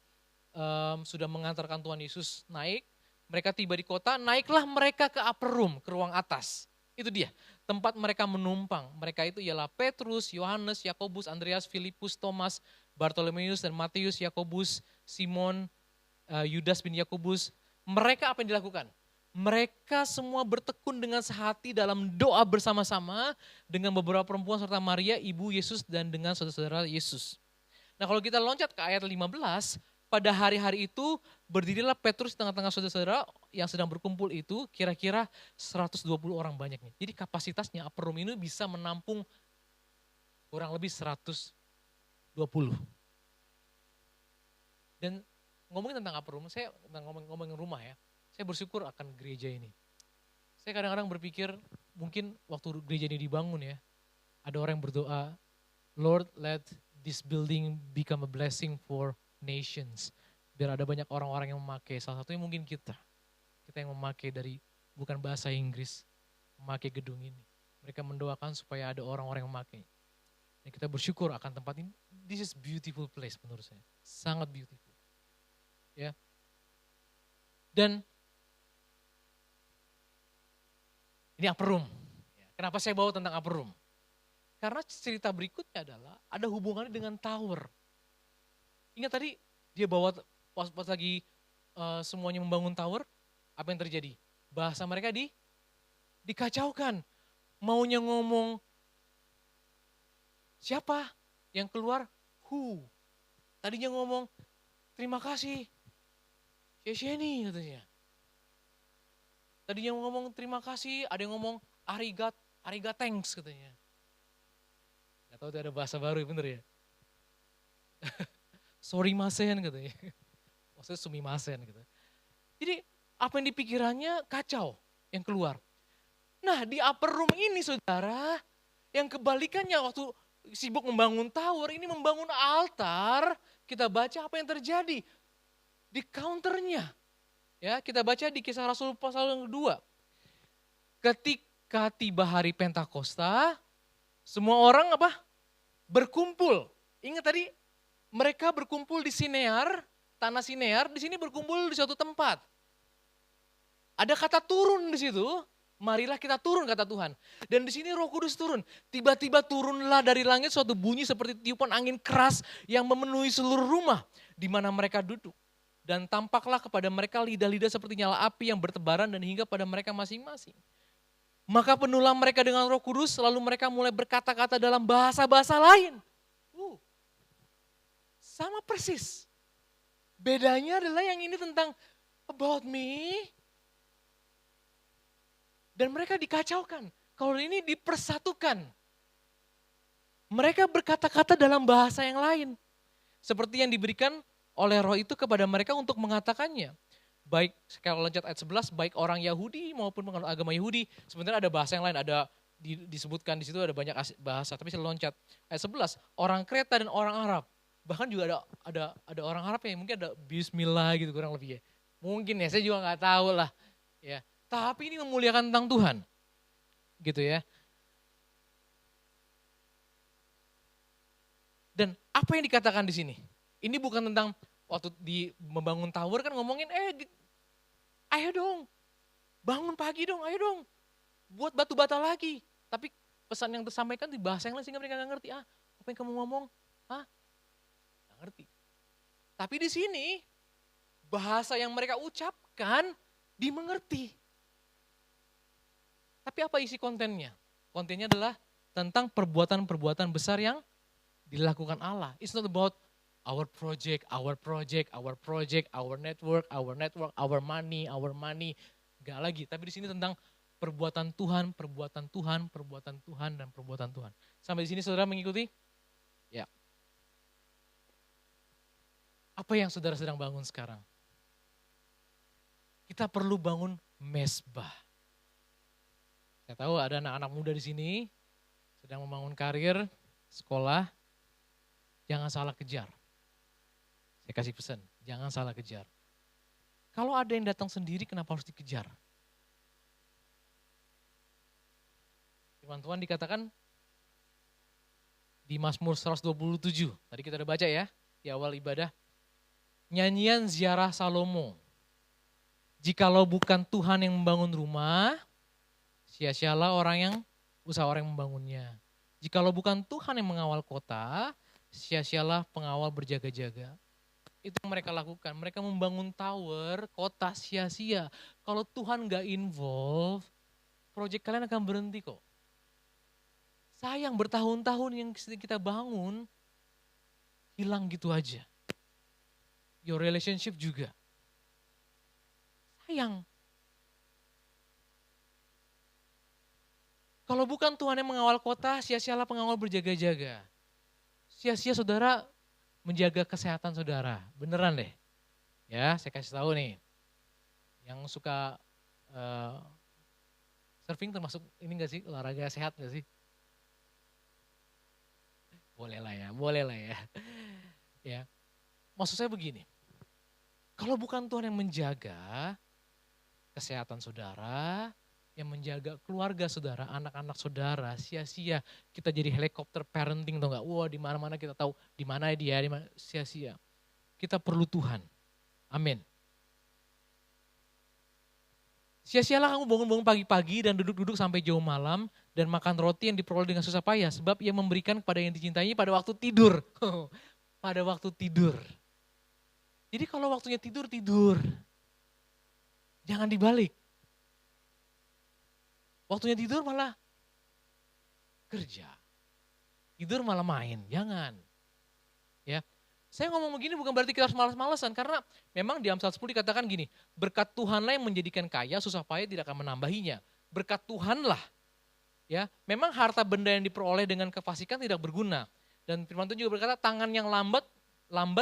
Speaker 2: sudah mengantarkan Tuhan Yesus naik, mereka tiba di kota, naiklah mereka ke upper room, ke ruang atas. Itu dia, tempat mereka menumpang. Mereka itu ialah Petrus, Yohanes, Yakobus, Andreas, Filipus, Thomas, Bartolomeus dan Matius, Yakobus, Simon, Yudas bin Yakobus. Mereka apa yang dilakukan? Mereka semua bertekun dengan sehati dalam doa bersama-sama dengan beberapa perempuan serta Maria, ibu Yesus dan dengan saudara-saudara Yesus. Nah kalau kita loncat ke ayat 15, pada hari-hari itu berdirilah Petrus di tengah-tengah saudara-saudara yang sedang berkumpul itu, kira-kira 120 orang banyaknya. Jadi kapasitasnya upper room ini bisa menampung kurang lebih 120. Dan ngomongin tentang upper room, saya ngomongin rumah ya, saya bersyukur akan gereja ini. Saya kadang-kadang berpikir mungkin waktu gereja ini dibangun ya, ada orang yang berdoa, Lord let this building become a blessing for nations. Biar ada banyak orang-orang yang memakai, salah satunya mungkin kita yang memakai dari bukan bahasa Inggris, memakai gedung ini. Mereka mendoakan supaya ada orang-orang yang memakai. Dan kita bersyukur akan tempat ini. This is beautiful place menurut saya. Sangat beautiful. Ya. Dan ini upper room. Kenapa saya bawa tentang upper room? Karena cerita berikutnya adalah ada hubungannya dengan tower. Ingat tadi dia bawa pas lagi semuanya membangun tower, apa yang terjadi? Bahasa mereka dikacaukan. Maunya ngomong siapa? Yang keluar who. Tadinya ngomong terima kasih. Shesheni katanya. Tadinya ngomong terima kasih, ada yang ngomong arigat thanks katanya. Gak tahu ada bahasa baru bener ya. Sorry masen katanya. Maksudnya sumimasen gitu. Jadi apa yang dipikirannya kacau yang keluar. Nah di upper room ini saudara, yang kebalikannya waktu sibuk membangun tower, ini membangun altar, kita baca apa yang terjadi. Di counternya, ya kita baca di Kisah Rasul pasal yang kedua. Ketika tiba hari Pentakosta, semua orang apa? Berkumpul. Ingat tadi mereka berkumpul di Sinear, tanah Sinear, di sini berkumpul di suatu tempat. Ada kata turun di situ, marilah kita turun kata Tuhan. Dan di sini Roh Kudus turun. Tiba-tiba turunlah dari langit suatu bunyi seperti tiupan angin keras yang memenuhi seluruh rumah di mana mereka duduk. Dan tampaklah kepada mereka lidah-lidah seperti nyala api yang bertebaran dan hingga pada mereka masing-masing. Maka penuhlah mereka dengan Roh Kudus, lalu mereka mulai berkata-kata dalam bahasa-bahasa lain. Sama persis. Bedanya adalah yang ini tentang about me. Dan mereka dikacaukan. Kalau ini dipersatukan. Mereka berkata-kata dalam bahasa yang lain. Seperti yang diberikan oleh Roh itu kepada mereka untuk mengatakannya. Baik, kalau loncat ayat 11, baik orang Yahudi maupun penganut agama Yahudi. Sebenarnya ada bahasa yang lain, ada disebutkan di situ ada banyak bahasa. Tapi saya loncat ayat 11, orang Kreta dan orang Arab. Bahkan juga ada orang Arab yang mungkin ada Bismillah gitu kurang lebih ya. Mungkin ya, saya juga nggak tahu lah. Ya, tapi ini memuliakan tentang Tuhan, gitu ya. Dan apa yang dikatakan di sini? Ini bukan tentang waktu di membangun tower kan ngomongin, ayo dong, bangun pagi dong, ayo dong, buat batu bata lagi. Tapi pesan yang tersampaikan di bahasa yang lain sehingga mereka nggak ngerti. Apa yang kamu ngomong? Ngerti. Tapi di sini bahasa yang mereka ucapkan dimengerti. Tapi apa isi kontennya? Kontennya adalah tentang perbuatan-perbuatan besar yang dilakukan Allah. It's not about our project, our network, our money. Enggak lagi. Tapi di sini tentang perbuatan Tuhan, dan perbuatan Tuhan. Sampai di sini saudara mengikuti? Ya. Apa yang saudara sedang bangun sekarang? Kita perlu bangun mesbah. Saya tahu ada anak-anak muda di sini sedang membangun karir, sekolah. Jangan salah kejar. Saya kasih pesan, jangan salah kejar. Kalau ada yang datang sendiri, kenapa harus dikejar? Firman Tuhan dikatakan di Mazmur 127, tadi kita udah baca ya, di awal ibadah. Nyanyian ziarah Salomo. Jikalau bukan Tuhan yang membangun rumah, sia-sialah usaha orang yang membangunnya. Jikalau bukan Tuhan yang mengawal kota, sia-sialah pengawal berjaga-jaga. Itu yang mereka lakukan. Mereka membangun tower, kota sia-sia. Kalau Tuhan gak involve, proyek kalian akan berhenti kok. Sayang bertahun-tahun yang kita bangun, hilang gitu aja. Your relationship juga. Sayang. Kalau bukan Tuhan yang mengawal kota, sia-sialah pengawal berjaga-jaga. Sia-sia saudara menjaga kesehatan saudara. Beneran deh. Ya, saya kasih tahu nih. Yang suka surfing termasuk ini gak sih? Olahraga sehat gak sih? Boleh lah ya. Ya. Maksud saya begini. Kalau bukan Tuhan yang menjaga kesehatan saudara, yang menjaga keluarga saudara, anak-anak saudara, sia-sia kita jadi helikopter parenting tau gak? Wah di mana-mana kita tahu di mana dia, di mana sia-sia. Kita perlu Tuhan. Amin. Sia-sialah kamu bangun-bangun pagi-pagi dan duduk-duduk sampai jauh malam dan makan roti yang diperoleh dengan susah payah sebab ia memberikan kepada yang dicintainya pada waktu tidur. Pada waktu tidur. Jadi kalau waktunya tidur, tidur. Jangan dibalik. Waktunya tidur malah kerja. Tidur malah main, jangan. Ya. Saya ngomong begini bukan berarti kita harus malas-malasan, karena memang di Amsal 10 dikatakan gini, berkat Tuhanlah yang menjadikan kaya, susah payah tidak akan menambahinya. Berkat Tuhanlah, ya, memang harta benda yang diperoleh dengan kefasikan tidak berguna. Dan firman Tuhan juga berkata, tangan yang lambat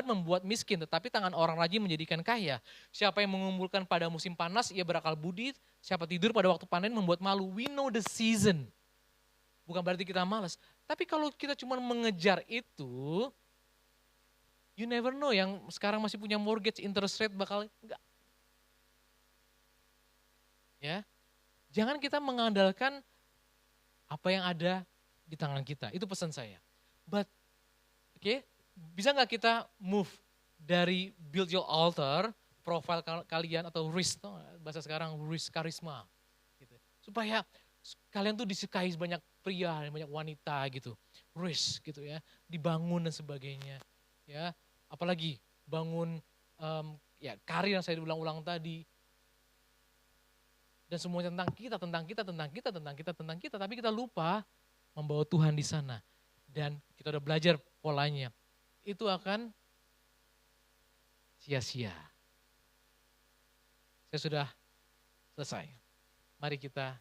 Speaker 2: membuat miskin, tetapi tangan orang rajin menjadikan kaya. Siapa yang mengumpulkan pada musim panas, ia berakal budi, siapa tidur pada waktu panen membuat malu. We know the season. Bukan berarti kita malas. Tapi kalau kita cuma mengejar itu, you never know yang sekarang masih punya mortgage interest rate bakal enggak. Ya. Jangan kita mengandalkan apa yang ada di tangan kita. Itu pesan saya. But bisa nggak kita move dari build your altar, profile kalian atau risk, bahasa sekarang risk karisma. Gitu. Supaya kalian tuh disukai banyak pria, banyak wanita gitu. Risk gitu ya, dibangun dan sebagainya. Ya, apalagi bangun ya karir yang saya ulang-ulang tadi. Dan semuanya tentang kita, tapi kita lupa membawa Tuhan di sana. Dan kita udah belajar polanya. Itu akan sia-sia. Saya sudah selesai. Mari kita